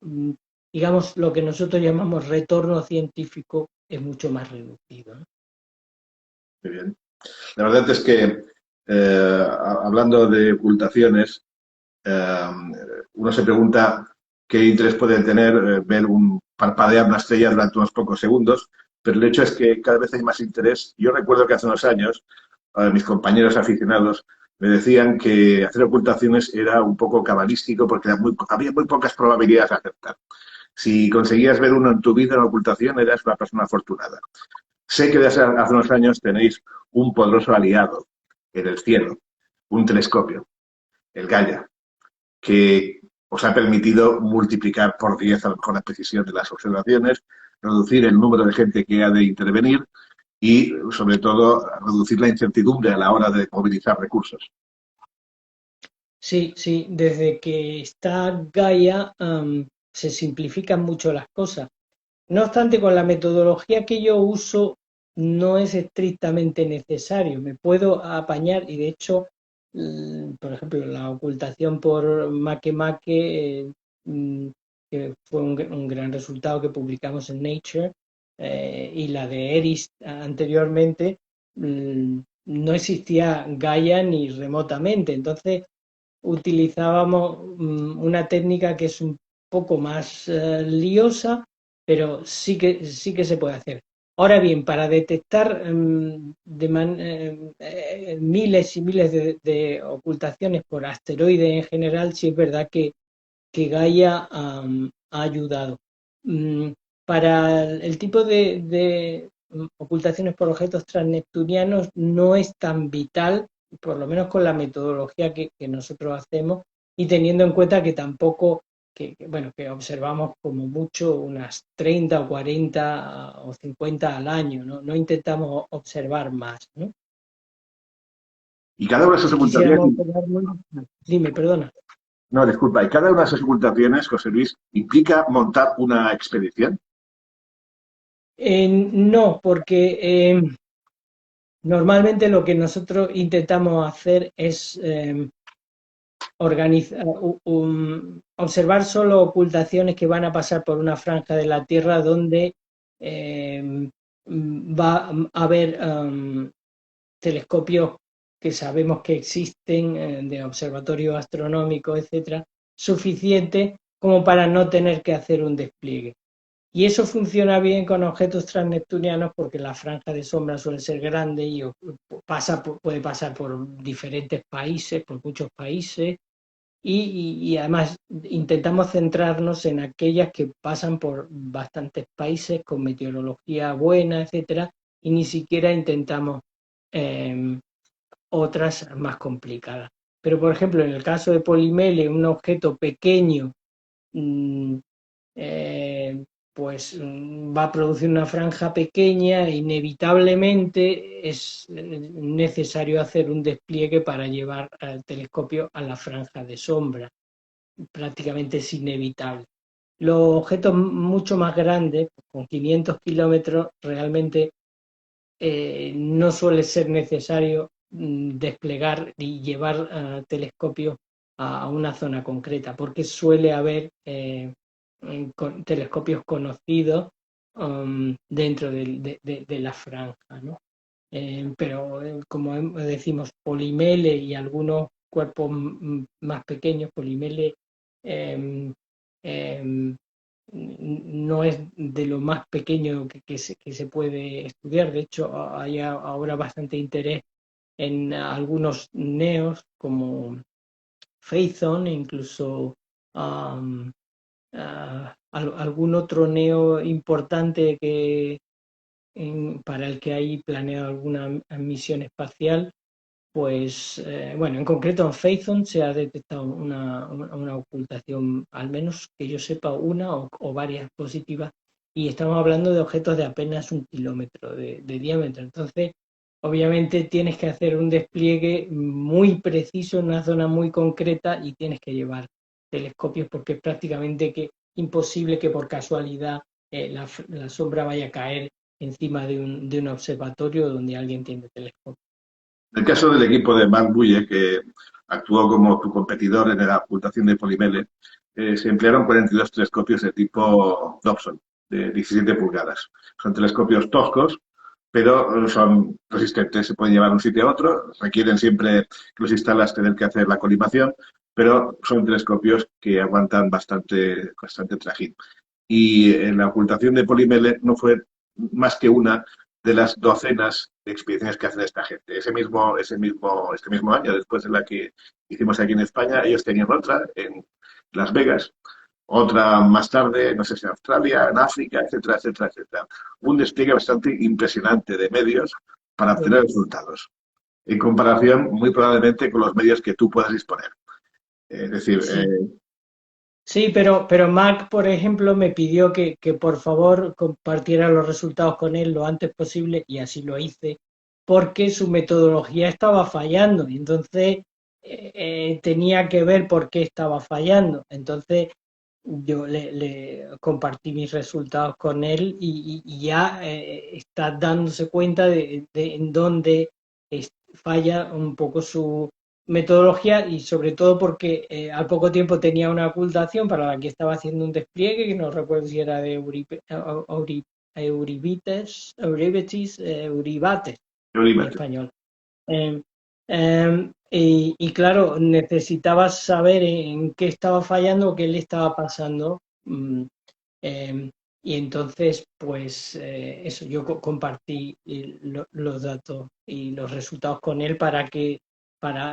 B: digamos lo que nosotros llamamos retorno científico es mucho más reducido, ¿no?
A: Muy bien. La verdad es que, hablando de ocultaciones, eh, uno se pregunta qué interés puede tener ver parpadear una estrella durante unos pocos segundos, pero el hecho es que cada vez hay más interés. Yo recuerdo que hace unos años mis compañeros aficionados me decían que hacer ocultaciones era un poco cabalístico porque había muy pocas probabilidades de acertar. Si conseguías ver uno en tu vida en ocultación, eras una persona afortunada. Sé que desde hace unos años tenéis un poderoso aliado en el cielo, un telescopio, el Gaia, que os ha permitido multiplicar por 10 a lo mejor la precisión de las observaciones, reducir el número de gente que ha de intervenir y, sobre todo, reducir la incertidumbre a la hora de movilizar recursos.
B: Sí, sí, desde que está Gaia se simplifican mucho las cosas. No obstante, con la metodología que yo uso no es estrictamente necesario. Me puedo apañar y de hecho, por ejemplo, la ocultación por Makemake, que fue un gran resultado que publicamos en Nature, y la de Eris anteriormente, no existía Gaia ni remotamente. Entonces, utilizábamos una técnica que es un poco más liosa, pero sí que se puede hacer. Ahora bien, para detectar miles y miles de ocultaciones por asteroides en general, sí es verdad que Gaia ha ayudado. Mm, para el tipo de ocultaciones por objetos transneptunianos no es tan vital, por lo menos con la metodología que nosotros hacemos, y teniendo en cuenta que tampoco, bueno, que observamos como mucho unas 30 o 40 o 50 al año, ¿no? No intentamos observar más, ¿no?
A: Y cada una de esas
B: Si
A: ocultaciones,
B: quisiéramos observar más, dime, perdona.
A: no, disculpa, y cada una de esas ocultaciones, José Luis, implica montar una expedición.
B: No, porque normalmente lo que nosotros intentamos hacer es observar solo ocultaciones que van a pasar por una franja de la Tierra donde va a haber telescopios que sabemos que existen, de observatorios astronómicos, etcétera, suficiente como para no tener que hacer un despliegue. Y eso funciona bien con objetos transneptunianos porque la franja de sombra suele ser grande y puede pasar por diferentes países, por muchos países, y además intentamos centrarnos en aquellas que pasan por bastantes países con meteorología buena, etcétera, y ni siquiera intentamos eh, otras más complicadas. Pero, por ejemplo, en el caso de Polimele, un objeto pequeño mm, eh, pues va a producir una franja pequeña, e inevitablemente es necesario hacer un despliegue para llevar el telescopio a la franja de sombra. Prácticamente es inevitable. Los objetos mucho más grandes, con 500 kilómetros, realmente no suele ser necesario desplegar y llevar telescopios a una zona concreta, porque suele haber telescopios conocidos dentro de la franja, ¿no? Pero como decimos, Polimele y algunos cuerpos más pequeños, Polimele eh, eh, no es de lo más pequeño que se puede estudiar. De hecho, hay ahora bastante interés en algunos neos como Phaethon e incluso um, algún otro neo importante para el que hay planeado alguna misión espacial. Pues bueno, en concreto en Phaethon se ha detectado una ocultación, al menos que yo sepa, una o varias positivas, y estamos hablando de objetos de apenas 1 kilómetro de diámetro. Entonces, obviamente tienes que hacer un despliegue muy preciso en una zona muy concreta y tienes que llevar telescopios porque es prácticamente imposible que por casualidad la sombra vaya a caer encima de un observatorio donde alguien tiene telescopio.
A: En el caso del equipo de Mark Buye, que actuó como tu competidor en la ocultación de Polimele, se emplearon 42 telescopios de tipo Dobson, de 17 pulgadas. Son telescopios toscos, pero son resistentes, se pueden llevar de un sitio a otro, requieren siempre que los instalas tener que hacer la colimación, pero son telescopios que aguantan bastante trajín. Y en la ocultación de Polimele no fue más que una de las docenas de expediciones que hacen esta gente. Este mismo año, después de la que hicimos aquí en España, ellos tenían otra en Las Vegas, otra más tarde, no sé si en Australia, en África, etcétera, etcétera, etcétera. Un despliegue bastante impresionante de medios para obtener resultados, en comparación muy probablemente con los medios que tú puedas disponer. Es decir,
B: Sí, sí, pero Mark, por ejemplo, me pidió que por favor compartiera los resultados con él lo antes posible y así lo hice, porque su metodología estaba fallando y entonces tenía que ver por qué estaba fallando. Entonces yo le compartí mis resultados con él y ya está dándose cuenta de en dónde falla un poco su metodología y sobre todo porque al poco tiempo tenía una ocultación para la que estaba haciendo un despliegue, que no recuerdo si era de Euribates en español. Y claro, necesitaba saber en qué estaba fallando, qué le estaba pasando. Eh, y entonces, pues eso, yo compartí los datos y los resultados con él para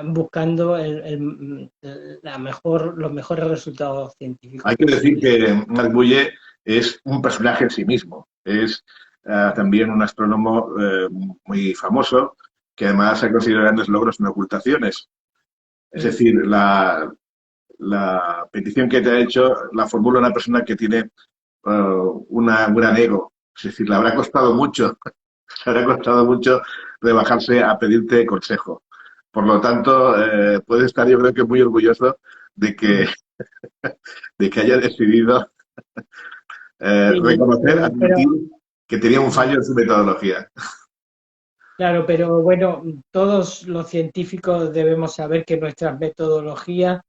B: buscando los mejores resultados científicos
A: hay que decir
B: posibles.
A: que Marc Bouyer es un personaje en sí mismo. Es también un astrónomo muy famoso que además ha conseguido grandes logros en ocultaciones. Es
B: Mm.
A: decir, la petición que te ha hecho la formula una persona que tiene un gran ego. Es decir, le habrá costado mucho, le habrá costado mucho rebajarse a pedirte consejo. Por lo tanto, puede estar yo creo que muy orgulloso de que,
B: Mm.
A: de que haya decidido
B: Sí,
A: reconocer, admitir que tenía un
B: mm,
A: fallo en su metodología.
B: claro, pero bueno, todos los científicos debemos saber que nuestras metodologías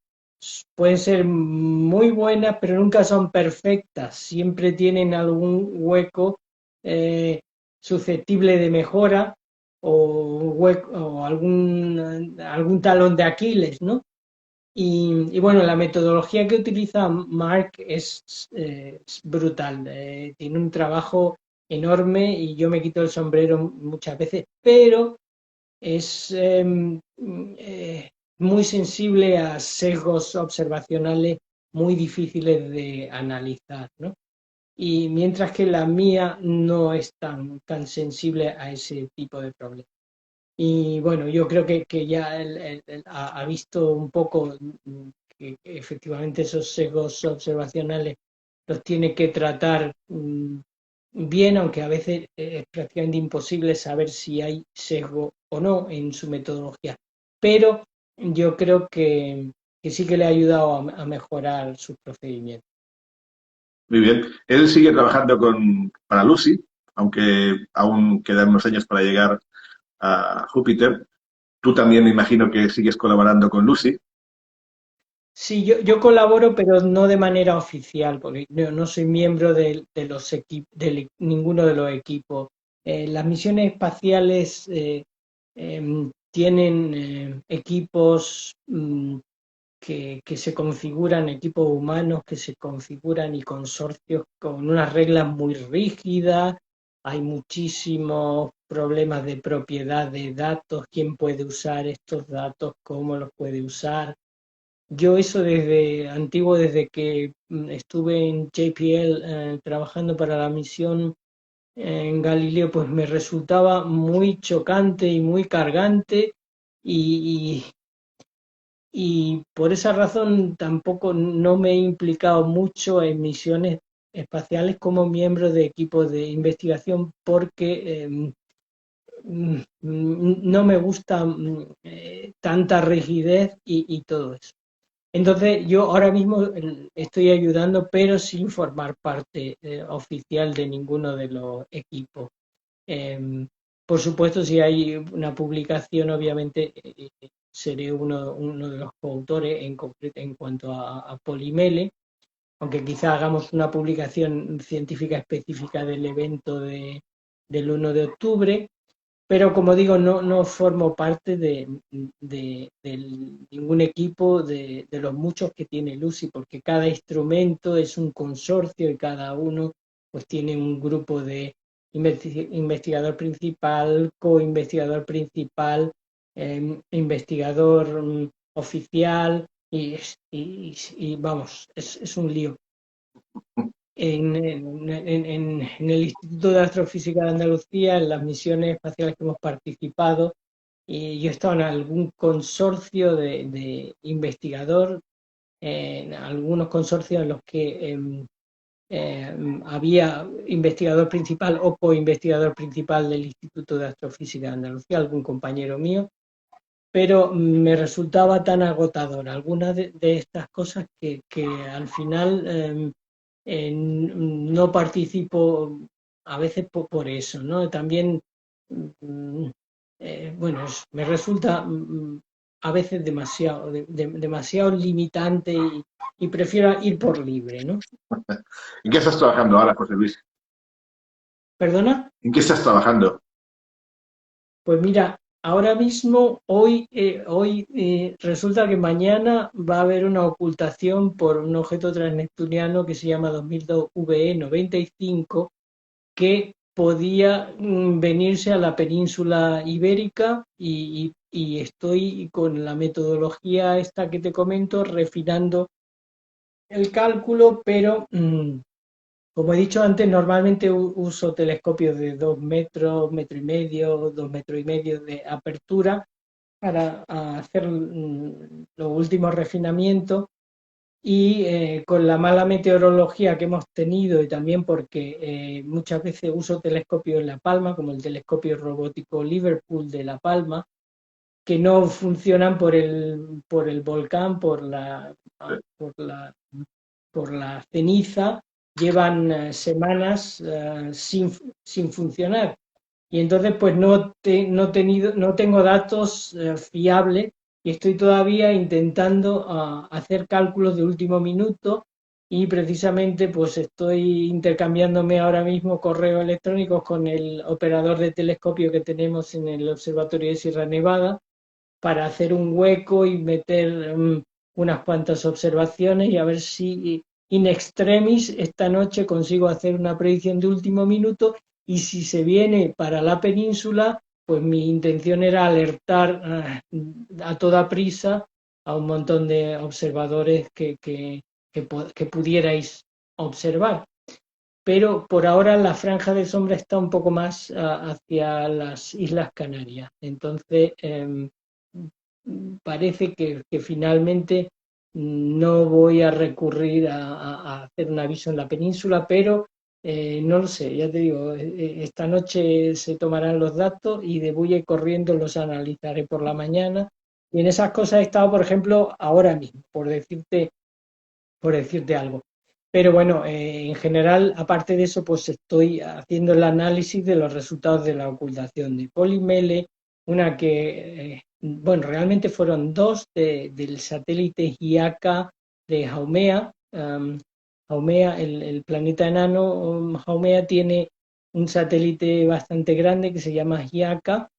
B: pueden ser muy buenas, pero nunca son perfectas. Siempre tienen algún hueco eh, susceptible de mejora o algún talón de Aquiles, ¿no? Y bueno, la metodología que utiliza Mark es brutal. Tiene un trabajo enorme y yo me quito el sombrero muchas veces, pero es muy sensible a sesgos observacionales muy difíciles de analizar, ¿no? Y mientras que la mía no es tan sensible a ese tipo de problemas. Y bueno, yo creo que ya él ha visto un poco que efectivamente esos sesgos observacionales los tiene que tratar bien, aunque a veces es prácticamente imposible saber si hay sesgo o no en su metodología. Pero yo creo que sí que le ha ayudado a mejorar sus procedimientos.
A: Muy bien. Él sigue trabajando para Lucy, aunque aún quedan unos años para llegar a Júpiter. Tú también me imagino que sigues colaborando con Lucy.
B: Sí, yo colaboro, pero no de manera oficial, porque no soy miembro de los ninguno de los equipos. Las misiones espaciales tienen equipos que se configuran, equipos humanos que se configuran y consorcios con unas reglas muy rígidas. Hay muchísimos problemas de propiedad de datos, quién puede usar estos datos, cómo los puede usar. Yo eso desde antiguo, desde que estuve en JPL trabajando para la misión en Galileo, pues me resultaba muy chocante y muy cargante y, y por esa razón tampoco no me he implicado mucho en misiones espaciales como miembro de equipos de investigación porque no me gusta tanta rigidez y todo eso. Entonces, yo ahora mismo estoy ayudando, pero sin formar parte oficial de ninguno de los equipos. Eh, por supuesto, si hay una publicación, obviamente seré uno de los coautores en concreto en cuanto a Polimele, aunque quizá hagamos una publicación científica específica del evento del 1 de octubre, pero como digo, no formo parte de ningún equipo de los muchos que tiene Lucy, porque cada instrumento es un consorcio y cada uno pues tiene un grupo de investigador principal, co-investigador principal, investigador oficial y vamos, es un lío. En el Instituto de Astrofísica de Andalucía, en las misiones espaciales que hemos participado, y yo he estado en algún consorcio de investigador, en algunos consorcios en los que había investigador principal o co-investigador principal del Instituto de Astrofísica de Andalucía, algún compañero mío, pero me resultaba tan agotador algunas de estas cosas que al final no participo a veces por eso, ¿no? También, mm, bueno, me resulta a veces demasiado limitante y prefiero ir por libre, ¿no?
A: ¿En qué estás trabajando ahora, José Luis?
B: ¿Perdona?
A: ¿En qué estás trabajando?
B: Pues mira, ahora mismo, hoy resulta que mañana va a haber una ocultación por un objeto transneptuniano que se llama 2002 VE 95 que podía venirse a la península ibérica y estoy con la metodología esta que te comento refinando el cálculo, pero como he dicho antes, normalmente uso telescopios de 2 metros, metro y medio, 2 metros y medio de apertura para hacer los últimos refinamientos y con la mala meteorología que hemos tenido y también porque muchas veces uso telescopios en La Palma, como el telescopio robótico Liverpool de La Palma, que no funcionan por el volcán, por la ceniza, llevan semanas sin funcionar. Y entonces pues no tengo datos fiables y estoy todavía intentando hacer cálculos de último minuto y precisamente pues estoy intercambiándome ahora mismo correos electrónicos con el operador de telescopio que tenemos en el Observatorio de Sierra Nevada para hacer un hueco y meter unas cuantas observaciones y a ver si in extremis esta noche consigo hacer una predicción de último minuto y si se viene para la península, pues mi intención era alertar a toda prisa a un montón de observadores que pudierais observar. Pero por ahora la franja de sombra está un poco más hacia las Islas Canarias. Entonces, parece que finalmente no voy a recurrir a hacer un aviso en la península, pero no lo sé, ya te digo, esta noche se tomarán los datos y de bulle corriendo los analizaré por la mañana. Y en esas cosas he estado, por ejemplo, ahora mismo, por decirte algo. Pero bueno, en general, aparte de eso, pues estoy haciendo el análisis de los resultados de la ocultación de Polymele, una que, bueno, realmente fueron dos del satélite Hiaka de Haumea. Haumea, el planeta enano, Haumea tiene un satélite bastante grande que se llama Hiaka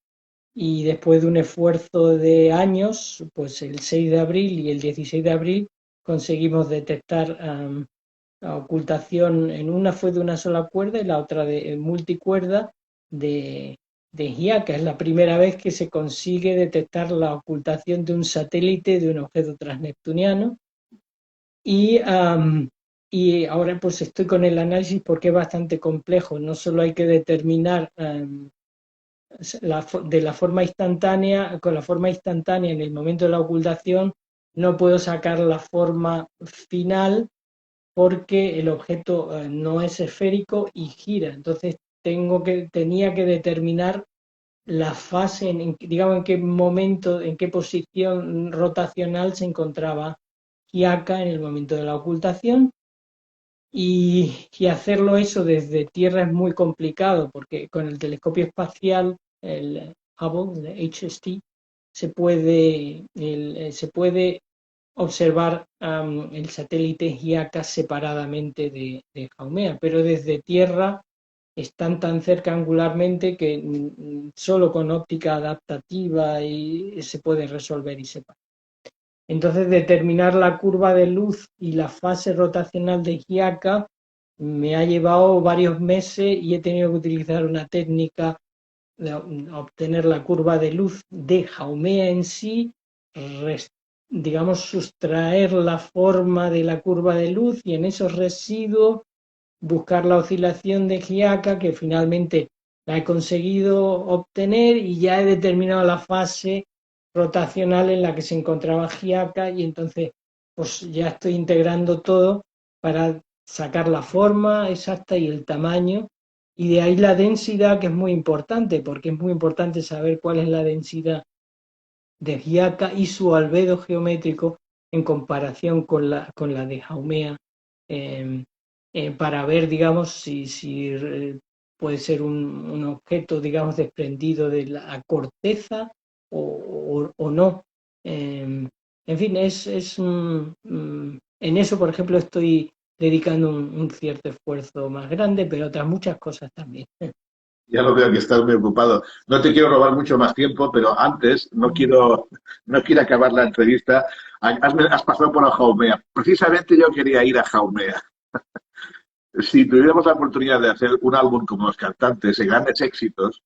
B: y después de un esfuerzo de años, pues el 6 de abril y el 16 de abril conseguimos detectar la ocultación, en una fue de una sola cuerda y la otra de multicuerda de Hiaka. Es la primera vez que se consigue detectar la ocultación de un satélite de un objeto transneptuniano y, y ahora pues estoy con el análisis porque es bastante complejo. No solo hay que determinar de la forma instantánea, con la forma instantánea en el momento de la ocultación, no puedo sacar la forma final porque el objeto no es esférico y gira. Entonces tenía que determinar la fase, digamos, en qué momento, en qué posición rotacional se encontraba Hiaka en el momento de la ocultación. Y hacerlo eso desde Tierra es muy complicado porque con el telescopio espacial, el Hubble, el HST, se puede observar el satélite Hiaka separadamente de Haumea, pero desde Tierra están tan cerca angularmente que solo con óptica adaptativa y se puede resolver y separar. Entonces, determinar la curva de luz y la fase rotacional de Hiaka me ha llevado varios meses y he tenido que utilizar una técnica de obtener la curva de luz de Haumea en sí, digamos, sustraer la forma de la curva de luz y en esos residuos buscar la oscilación de Hiaka, que finalmente la he conseguido obtener y ya he determinado la fase rotacional en la que se encontraba Hiaka y entonces pues ya estoy integrando todo para sacar la forma exacta y el tamaño y de ahí la densidad que es muy importante porque es muy importante saber cuál es la densidad de Hiaka y su albedo geométrico en comparación con la de Haumea eh, para ver, digamos, si puede ser un objeto, digamos, desprendido de la corteza o no. En fin, en eso, por ejemplo, estoy dedicando un cierto esfuerzo más grande, pero otras muchas cosas también.
A: Ya lo veo que estás muy ocupado. No te quiero robar mucho más tiempo, pero antes no quiero acabar la entrevista. Has pasado por la Jaumea. Precisamente yo quería ir a Jaumea. Si tuviéramos la oportunidad de hacer un álbum como los cantantes de grandes éxitos,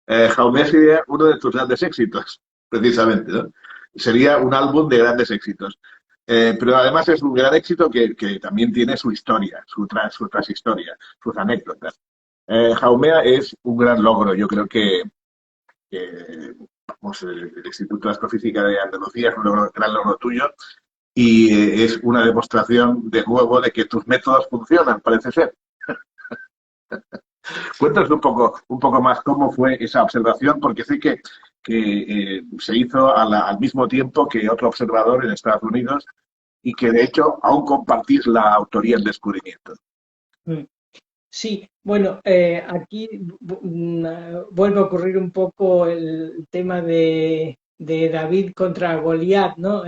A: Jaumea sería uno de tus grandes éxitos, precisamente, ¿no? Sería un álbum de grandes éxitos. Pero además es un gran éxito que también tiene su historia, su transhistoria, sus anécdotas. Jaumea es un gran logro. Yo creo que vamos, el Instituto de Astrofísica de Andalucía es un gran logro tuyo y es una demostración de nuevo de que tus métodos funcionan, parece ser. Cuéntanos un poco más cómo fue esa observación, porque sé que se hizo al mismo tiempo que otro observador en Estados Unidos y que de hecho aún compartís la autoría del descubrimiento.
B: Sí, bueno, aquí vuelve a ocurrir un poco el tema de David contra Goliat, ¿no?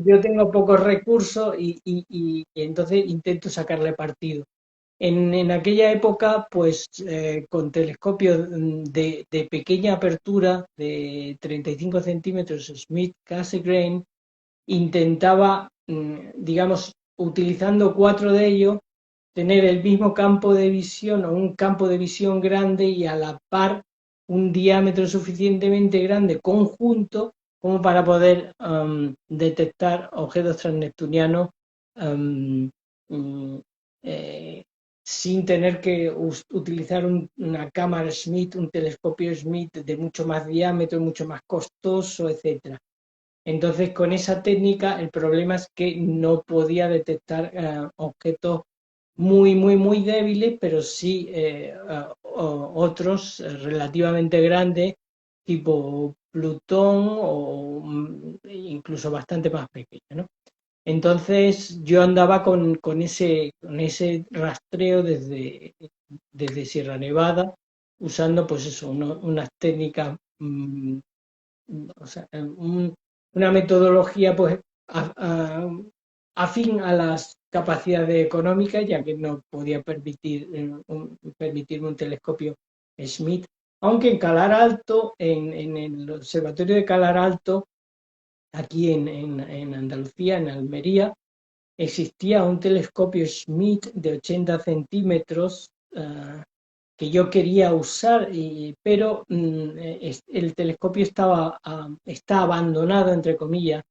B: Yo tengo pocos recursos y entonces intento sacarle partido. En aquella época, pues con telescopios de pequeña apertura de 35 centímetros Smith Cassegrain, intentaba, digamos, utilizando 4 de ellos, tener el mismo campo de visión o un campo de visión grande y a la par un diámetro suficientemente grande conjunto como para poder detectar objetos transneptunianos um, um, eh, sin tener que utilizar una cámara Schmidt, un telescopio Schmidt de mucho más diámetro, mucho más costoso, etcétera. Entonces, con esa técnica, el problema es que no podía detectar objetos muy, muy, muy débiles, pero sí otros relativamente grandes, tipo Plutón o incluso bastante más pequeños, ¿no? Entonces yo andaba con ese rastreo desde Sierra Nevada, usando pues eso, unas técnicas, o sea, una metodología pues afín a las capacidades económicas, ya que no podía permitirme un telescopio Schmidt, aunque en Calar Alto, en el observatorio de Calar Alto, aquí en Andalucía, en Almería, existía un telescopio Schmidt de 80 centímetros que yo quería usar, pero el telescopio está abandonado, entre comillas,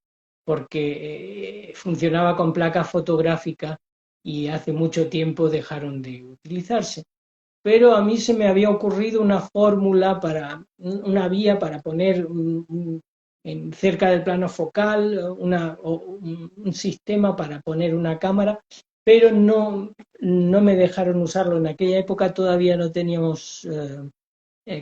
B: porque funcionaba con placas fotográficas y hace mucho tiempo dejaron de utilizarse. Pero a mí se me había ocurrido una fórmula una vía para poner cerca del plano focal, un sistema para poner una cámara, pero no me dejaron usarlo. En aquella época todavía no teníamos,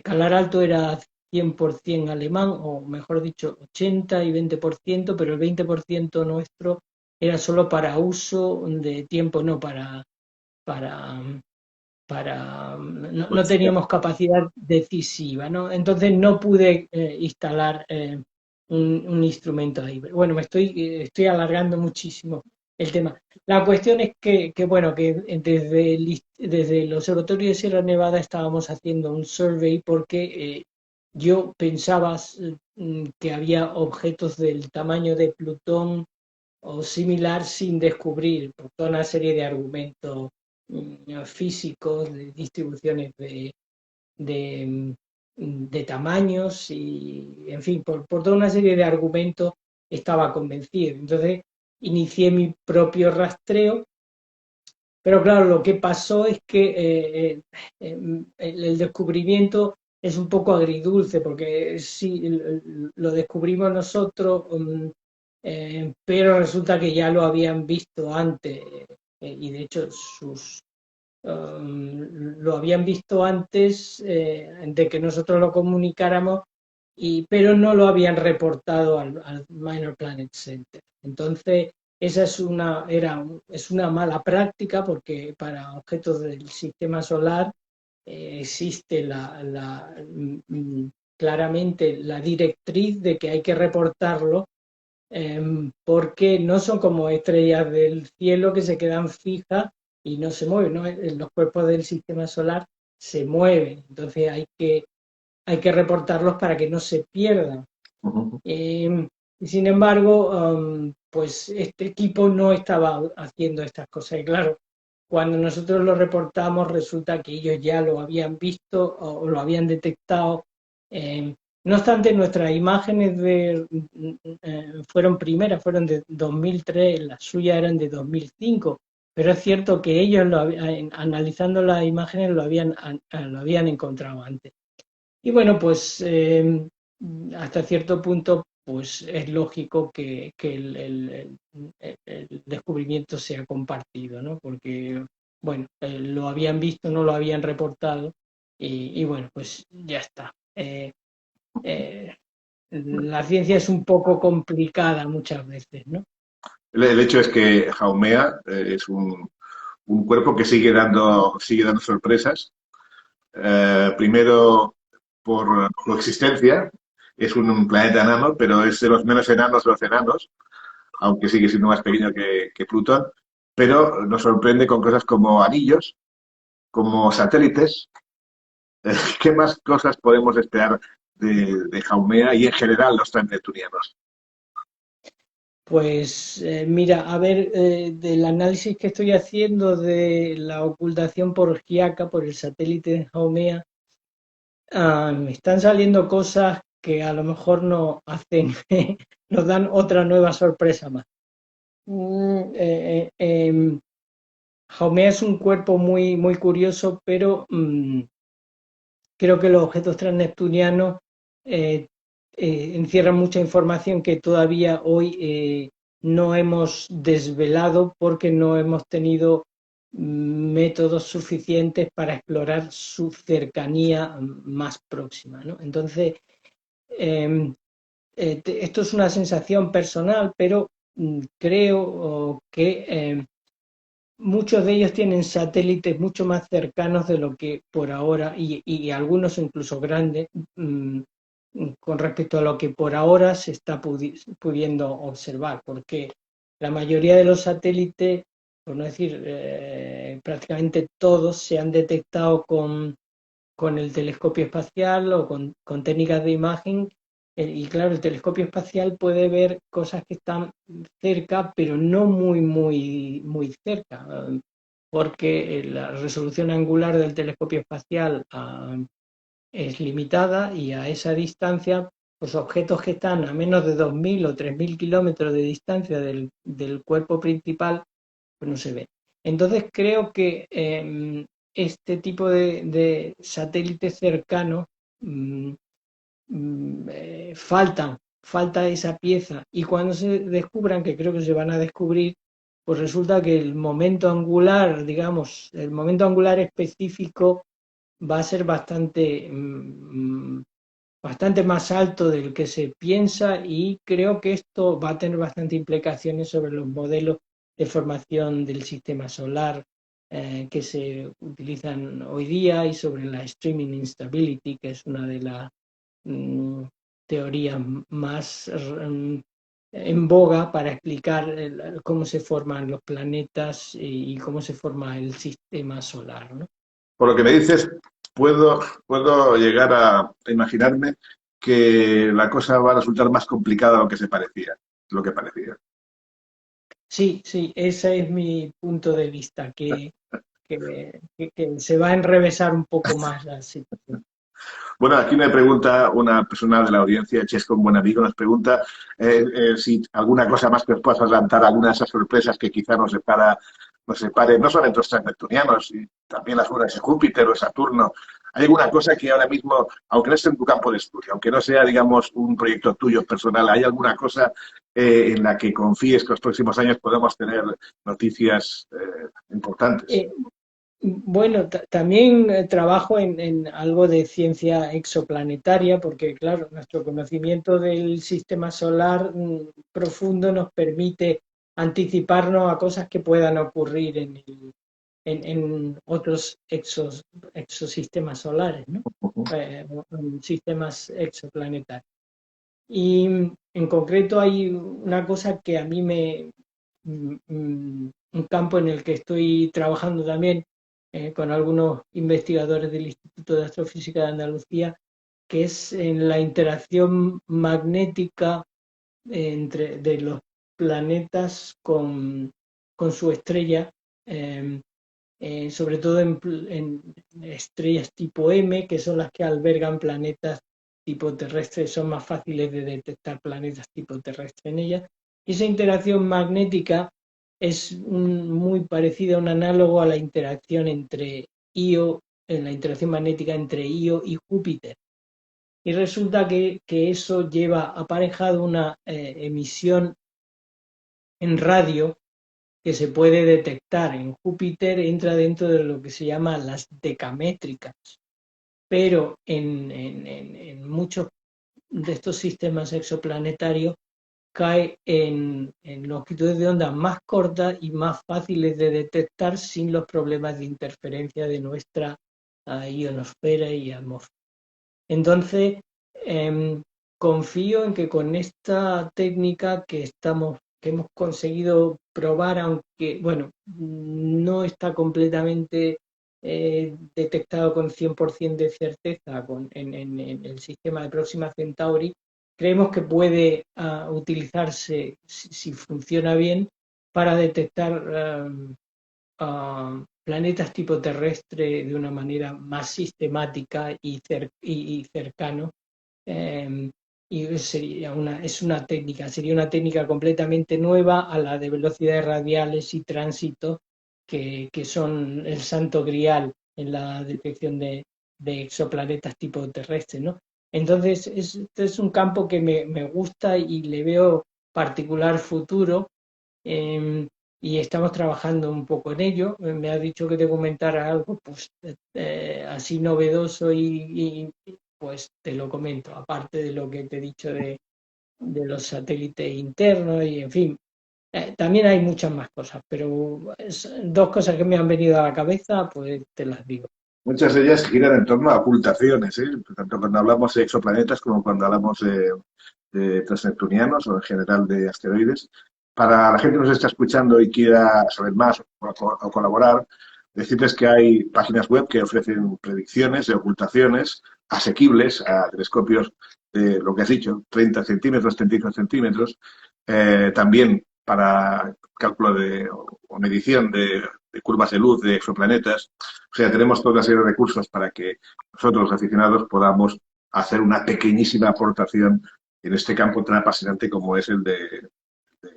B: Calar Alto era 100% alemán, o mejor dicho, 80 y 20%, pero el 20% nuestro era solo para uso de tiempo, no para, no teníamos capacidad decisiva, ¿no? Entonces no pude instalar un instrumento ahí. Bueno, estoy alargando muchísimo el tema. La cuestión es bueno, que desde el Observatorio de Sierra Nevada estábamos haciendo un survey porque yo pensaba que había objetos del tamaño de Plutón o similar sin descubrir, por toda una serie de argumentos físicos, de distribuciones de, de tamaños y, en fin, por toda una serie de argumentos estaba convencido. Entonces inicié mi propio rastreo, pero claro, lo que pasó es que el descubrimiento es un poco agridulce, porque sí, lo descubrimos nosotros, pero resulta que ya lo habían visto antes, y de hecho lo habían visto antes de que nosotros lo comunicáramos, pero no lo habían reportado al Minor Planet Center. Entonces, esa es una mala práctica, porque para objetos del sistema solar existe claramente la directriz de que hay que reportarlo, porque no son como estrellas del cielo que se quedan fijas y no se mueven, ¿no? Los cuerpos del sistema solar se mueven, entonces hay que reportarlos para que no se pierdan.
A: Uh-huh.
B: Sin embargo, pues este equipo no estaba haciendo estas cosas. Y claro, cuando nosotros lo reportamos, resulta que ellos ya lo habían visto o lo habían detectado. No obstante, nuestras imágenes fueron primeras, fueron de 2003, las suyas eran de 2005. Pero es cierto que ellos, analizando las imágenes, lo habían encontrado antes. Y bueno, pues hasta cierto punto pues es lógico que el descubrimiento sea compartido, ¿no? Porque, bueno, lo habían visto, no lo habían reportado, y bueno, pues ya está. Eh, la ciencia es un poco complicada muchas veces, ¿no?
A: El hecho es que Haumea es un cuerpo que sigue dando sorpresas. Primero, por su existencia, es un planeta enano, pero es de los menos enanos de los enanos, aunque sigue siendo más pequeño que Plutón. Pero nos sorprende con cosas como anillos, como satélites. ¿Qué más cosas podemos esperar de Haumea y en general los transneptunianos?
B: Pues mira, a ver, del análisis que estoy haciendo de la ocultación por Giaca, por el satélite de Haumea, me están saliendo cosas que a lo mejor nos hacen, nos dan otra nueva sorpresa más. Haumea es un cuerpo muy, muy curioso, pero creo que los objetos transneptunianos eh, encierran mucha información que todavía hoy no hemos desvelado porque no hemos tenido métodos suficientes para explorar su cercanía más próxima, ¿no? Entonces, eh, esto es una sensación personal, pero creo que muchos de ellos tienen satélites mucho más cercanos de lo que por ahora, y algunos incluso grandes, con respecto a lo que por ahora se está pudiendo observar, porque la mayoría de los satélites, por no decir prácticamente todos, se han detectado con el telescopio espacial o con técnicas de imagen. Y claro, el telescopio espacial puede ver cosas que están cerca, pero no muy, muy, muy cerca, porque la resolución angular del telescopio espacial es limitada y a esa distancia, los objetos que están a menos de 2.000 o 3.000 kilómetros de distancia del cuerpo principal, pues no se ven. Entonces creo que este tipo de satélites cercanos mm, falta esa pieza, y cuando se descubran, que creo que se van a descubrir, pues resulta que el momento angular, digamos, el momento angular específico va a ser bastante más alto del que se piensa, y creo que esto va a tener bastante implicaciones sobre los modelos de formación del sistema solar que se utilizan hoy día, y sobre la streaming instability, que es una de las mm, teorías más en boga para explicar cómo se forman los planetas y cómo se forma el sistema solar, ¿no?
A: Por lo que me dices, puedo llegar a imaginarme que la cosa va a resultar más complicada de lo que se parecía, lo que parecía.
B: Sí, sí, ese es mi punto de vista, que se va a enrevesar un poco más la situación.
A: Bueno, aquí me pregunta una persona de la audiencia, Chesco, un buen amigo, nos pregunta si alguna cosa más que os puedas adelantar, alguna de esas sorpresas que quizá nos separe, no solamente los transneptunianos, y también las lunas de Júpiter o de Saturno. ¿Hay alguna cosa que ahora mismo, aunque no esté en tu campo de estudio, aunque no sea, digamos, un proyecto tuyo personal, hay alguna cosa en la que confíes que los próximos años podamos tener noticias importantes?
B: Eh, Bueno, también trabajo en algo de ciencia exoplanetaria, porque claro, nuestro conocimiento del sistema solar profundo nos permite anticiparnos a cosas que puedan ocurrir en otros exosistemas solares, ¿no? En sistemas exoplanetarios. Y en concreto hay una cosa que a mí un campo en el que estoy trabajando también con algunos investigadores del Instituto de Astrofísica de Andalucía, que es en la interacción magnética de los planetas con su estrella, eh, sobre todo en estrellas tipo M, que son las que albergan planetas tipo terrestre, son más fáciles de detectar planetas tipo terrestre en ellas. Y esa interacción magnética es muy parecida, un análogo a la interacción entre Io, en la interacción magnética entre Io y Júpiter. Y resulta que eso lleva aparejado una emisión en radio que se puede detectar en Júpiter, entra dentro de lo que se llama las decamétricas, pero en muchos de estos sistemas exoplanetarios cae en longitudes de onda más cortas y más fáciles de detectar sin los problemas de interferencia de nuestra ionosfera y atmósfera. Entonces, confío en que con esta técnica que hemos conseguido probar, aunque, bueno, no está completamente detectado con 100% de certeza en el sistema de Próxima Centauri, creemos que puede utilizarse, si funciona bien, para detectar planetas tipo terrestre de una manera más sistemática y cercano. Eh, y sería una técnica completamente nueva a la de velocidades radiales y tránsito, que son el santo grial en la detección de exoplanetas tipo terrestre, ¿no? Entonces, este es un campo que me gusta y le veo particular futuro. eh, y estamos trabajando un poco en ello. Me ha dicho que te comentara algo pues, así novedoso pues te lo comento, aparte de lo que te he dicho de los satélites internos y en fin. También hay muchas más cosas, pero dos cosas que me han venido a la cabeza, pues te las digo.
A: Muchas de ellas giran en torno a ocultaciones, ¿eh? Tanto cuando hablamos de exoplanetas como cuando hablamos de transneptunianos o en general de asteroides. Para la gente que nos está escuchando y quiera saber más o colaborar, decirles que hay páginas web que ofrecen predicciones de ocultaciones asequibles a telescopios de lo que has dicho, 30 centímetros, 35 centímetros. También para cálculo o medición de curvas de luz de exoplanetas. O sea, tenemos toda una serie de recursos para que nosotros, los aficionados, podamos hacer una pequeñísima aportación en este campo tan apasionante como es el de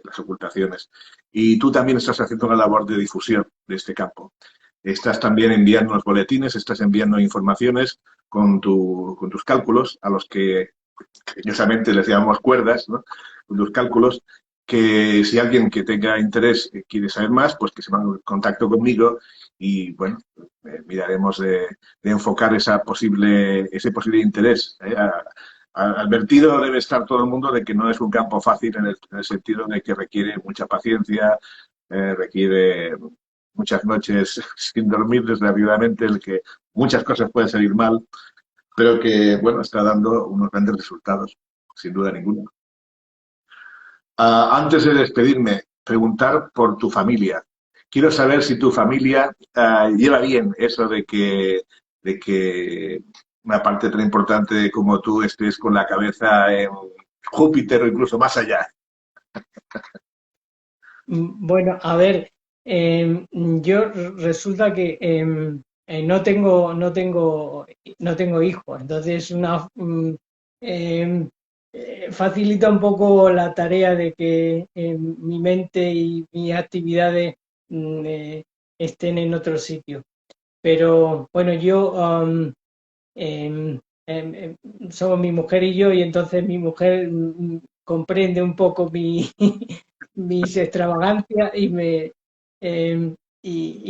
A: las ocultaciones. Y tú también estás haciendo una labor de difusión de este campo. Estás también enviando los boletines, estás enviando informaciones con tus cálculos, a los que cariñosamente les llamamos cuerdas, ¿no? Con tus cálculos, que si alguien que tenga interés quiere saber más, pues que se ponga en contacto conmigo y, bueno, miraremos de enfocar ese posible interés. Advertido debe estar todo el mundo de que no es un campo fácil en el sentido de que requiere mucha paciencia, requiere muchas noches sin dormir desgraciadamente, el que muchas cosas pueden salir mal, pero que, bueno, está dando unos grandes resultados, sin duda ninguna. Antes de despedirme, preguntar por tu familia. Quiero saber si tu familia lleva bien eso de que una parte tan importante como tú estés con la cabeza en Júpiter o incluso más allá.
B: Bueno, a ver, yo resulta que no tengo hijos, entonces em, facilita un poco la tarea de que mi mente y mis actividades estén en otro sitio. Pero bueno, em, em, em, somos mi mujer y yo, y entonces mi mujer comprende un poco mis extravagancias y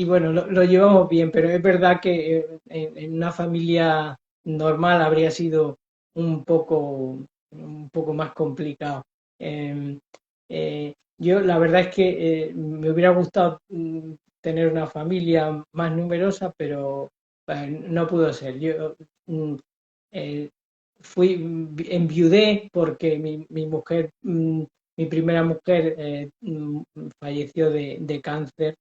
B: bueno, lo llevamos bien, pero es verdad que en una familia normal habría sido un poco más complicado. Em, yo la verdad es que me hubiera gustado tener una familia más numerosa, pero no pudo ser. Yo mm, eh, enviudé porque mi mujer, mi primera mujer, falleció de cáncer,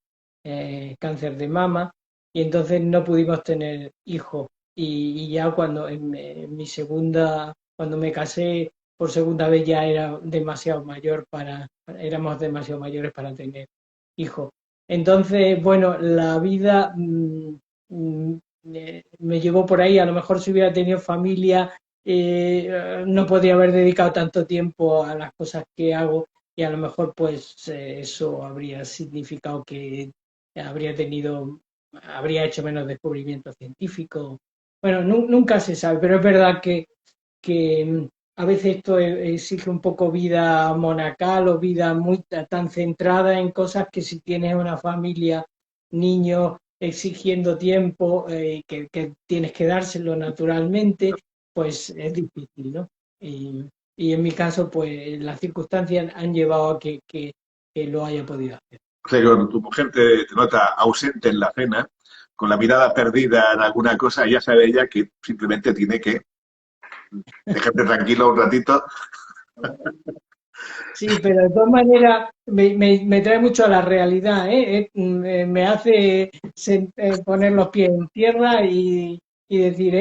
B: cáncer de mama, y entonces no pudimos tener hijos. Y ya en mi segunda, cuando me casé por segunda vez, ya éramos demasiado mayores para tener hijos. Entonces, bueno, la vida me llevó por ahí. A lo mejor si hubiera tenido familia, no podría haber dedicado tanto tiempo a las cosas que hago, y a lo mejor pues eso habría significado que habría habría hecho menos descubrimientos científicos. Bueno, nunca se sabe, pero es verdad que a veces esto exige un poco vida monacal o vida muy tan centrada en cosas, que si tienes una familia, niños exigiendo tiempo, que tienes que dárselo naturalmente, pues es difícil, ¿no? Y en mi caso, pues las circunstancias han llevado a que lo haya podido hacer.
A: O sea, que cuando tu mujer te nota ausente en la cena, con la mirada perdida en alguna cosa, ya sabe ella que simplemente tiene que dejarte tranquilo un ratito.
B: Sí, pero de todas maneras me trae mucho a la realidad, ¿eh? Me hace poner los pies en tierra y decir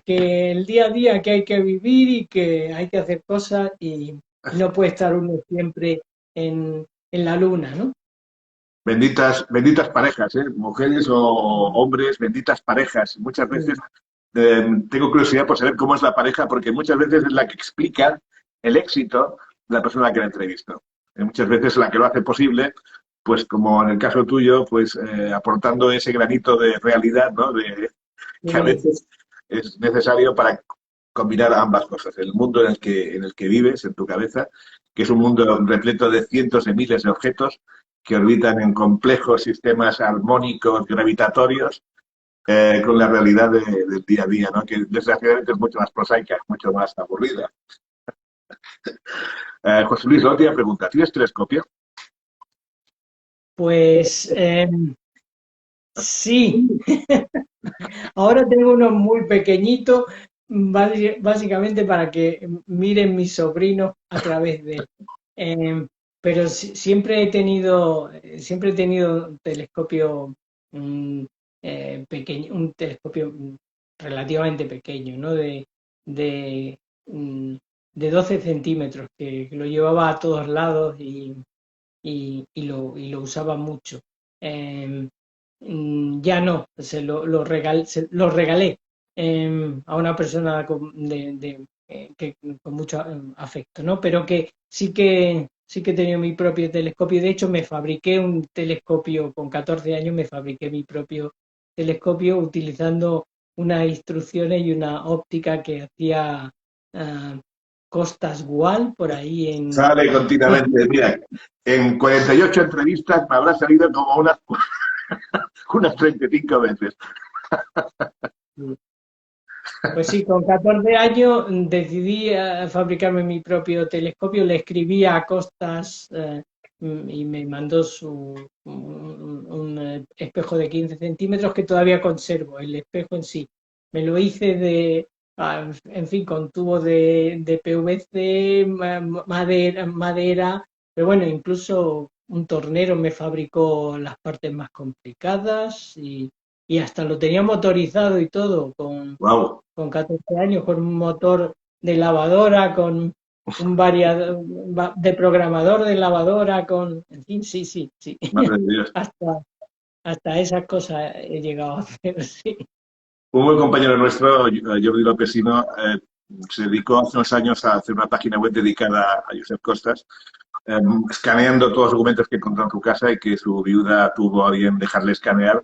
B: que el día a día que hay que vivir y que hay que hacer cosas y no puede estar uno siempre en la luna, ¿no?
A: Benditas, benditas parejas, ¿eh? Mujeres o hombres, benditas parejas. Muchas veces tengo curiosidad por saber cómo es la pareja, porque muchas veces es la que explica el éxito de la persona que la entrevisto. Muchas veces la que lo hace posible, pues como en el caso tuyo, pues aportando ese granito de realidad, ¿no? Que a
B: Sí,
A: veces es necesario para combinar ambas cosas. El mundo en el que vives, en tu cabeza, que es un mundo repleto de cientos de miles de objetos que orbitan en complejos sistemas armónicos gravitatorios, con la realidad del día a día, ¿no? Que desgraciadamente es mucho más prosaica, mucho más aburrida. José Luis, la última pregunta. ¿Tienes telescopio?
B: pues sí, ahora tengo uno muy pequeñito, básicamente para que miren mis sobrinos a través de él. Pero siempre he tenido un telescopio mm, pequeño, un telescopio relativamente pequeño, ¿no? De, mm, de 12 centímetros, que lo llevaba a todos lados y lo usaba mucho. Eh, ya no, lo regalé a una persona con mucho afecto, ¿no? Pero que sí que he tenido mi propio telescopio. De hecho, me fabriqué un telescopio con 14 años, me fabriqué mi propio telescopio utilizando unas instrucciones y una óptica que hacía ah, Costas Gual por ahí en...
A: Sale continuamente. Mira, en 48 entrevistas me habrá salido como unas 35 veces.
B: Pues sí, con 14 años decidí fabricarme mi propio telescopio, le escribí a Costas y me mandó un espejo de 15 centímetros que todavía conservo, el espejo en sí. Me lo hice en fin, con tubo de PVC, madera, pero bueno, incluso un tornero me fabricó las partes más complicadas y hasta lo tenía motorizado y todo,
A: Wow.
B: con 14 años, con un motor de lavadora, con un variador de programador de lavadora, en fin, sí, sí, sí.
A: Madre de Dios.
B: Hasta, hasta esas cosas he llegado a hacer, sí.
A: Un buen compañero nuestro, Jordi Lopesino, se dedicó hace unos años a hacer una página web dedicada a Josep Costas, eh, escaneando todos los documentos que encontró en su casa y que su viuda tuvo a bien dejarle escanear,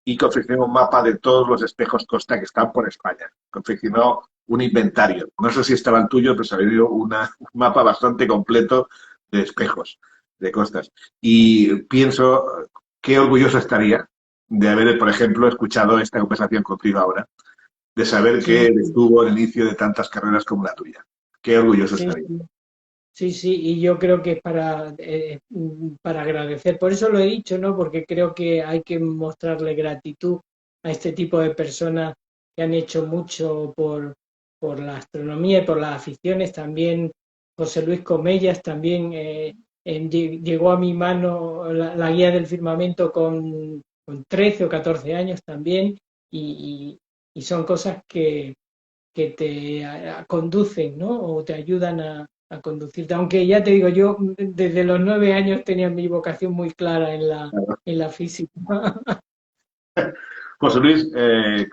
A: y confeccionó un mapa de todos los espejos Costa que están por España. Confeccionó un inventario. No sé si estaba el tuyo, pero se había un mapa bastante completo de espejos de Costas. Y pienso qué orgulloso estaría de haber, por ejemplo, escuchado esta conversación contigo ahora, de saber que
B: Sí,
A: él estuvo al inicio de tantas carreras como la tuya. Qué orgulloso
B: sí,
A: estaría.
B: sí. Sí, sí, y yo creo que es para agradecer. Por eso lo he dicho, ¿no? Porque creo que hay que mostrarle gratitud a este tipo de personas que han hecho mucho por la astronomía y por las aficiones. También José Luis Comellas también llegó a mi mano la guía del firmamento con 13 o 14 años también y son cosas que te conducen, ¿no? O te ayudan a conducirte. Aunque ya te digo, yo desde los 9 años tenía mi vocación muy clara en la física.
A: José Luis,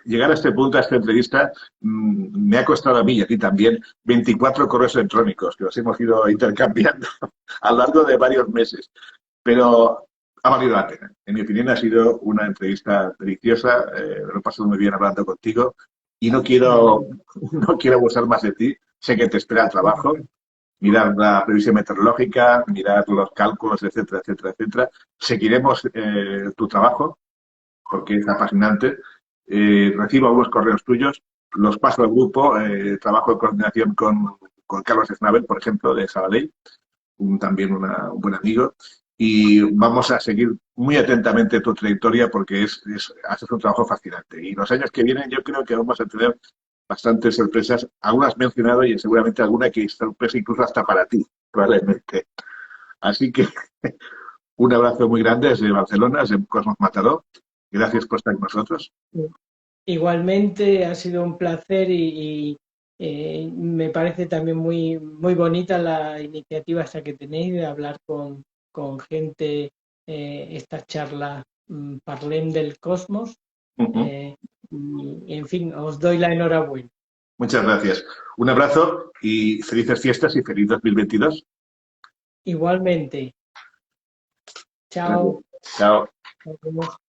A: llegar a este punto, a esta entrevista, me ha costado a mí y a ti también 24 correos electrónicos que los hemos ido intercambiando a lo largo de varios meses. Pero ha valido la pena. En mi opinión, ha sido una entrevista deliciosa. Lo he pasado muy bien hablando contigo y
B: Me alegro.
A: no quiero abusar más de ti. Sé que te espera el trabajo, mirar la previsión meteorológica, mirar los cálculos, etcétera, etcétera, etcétera. Seguiremos tu trabajo porque es apasionante. Recibo algunos correos tuyos, los paso al grupo, trabajo en coordinación con Carlos Snabel, por ejemplo, de Sabadell, también un buen amigo, y vamos a seguir muy atentamente tu trayectoria porque haces un trabajo fascinante. Y los años que vienen yo creo que vamos a tener bastantes sorpresas, algunas mencionado y seguramente alguna que es sorpresa incluso hasta para ti, probablemente. Así que un abrazo muy grande desde Barcelona, desde Cosmos Mataró. Gracias por estar con nosotros.
B: Igualmente ha sido un placer me parece también muy bonita la iniciativa esta que tenéis de hablar con gente, estas charlas Parlem del Cosmos.
A: Ujú.
B: eh, en fin, os doy la enhorabuena.
A: Muchas gracias. Un abrazo y felices fiestas y feliz 2022.
B: Igualmente,
A: Gracias.
B: chao.
A: Chao.
B: Nos vemos.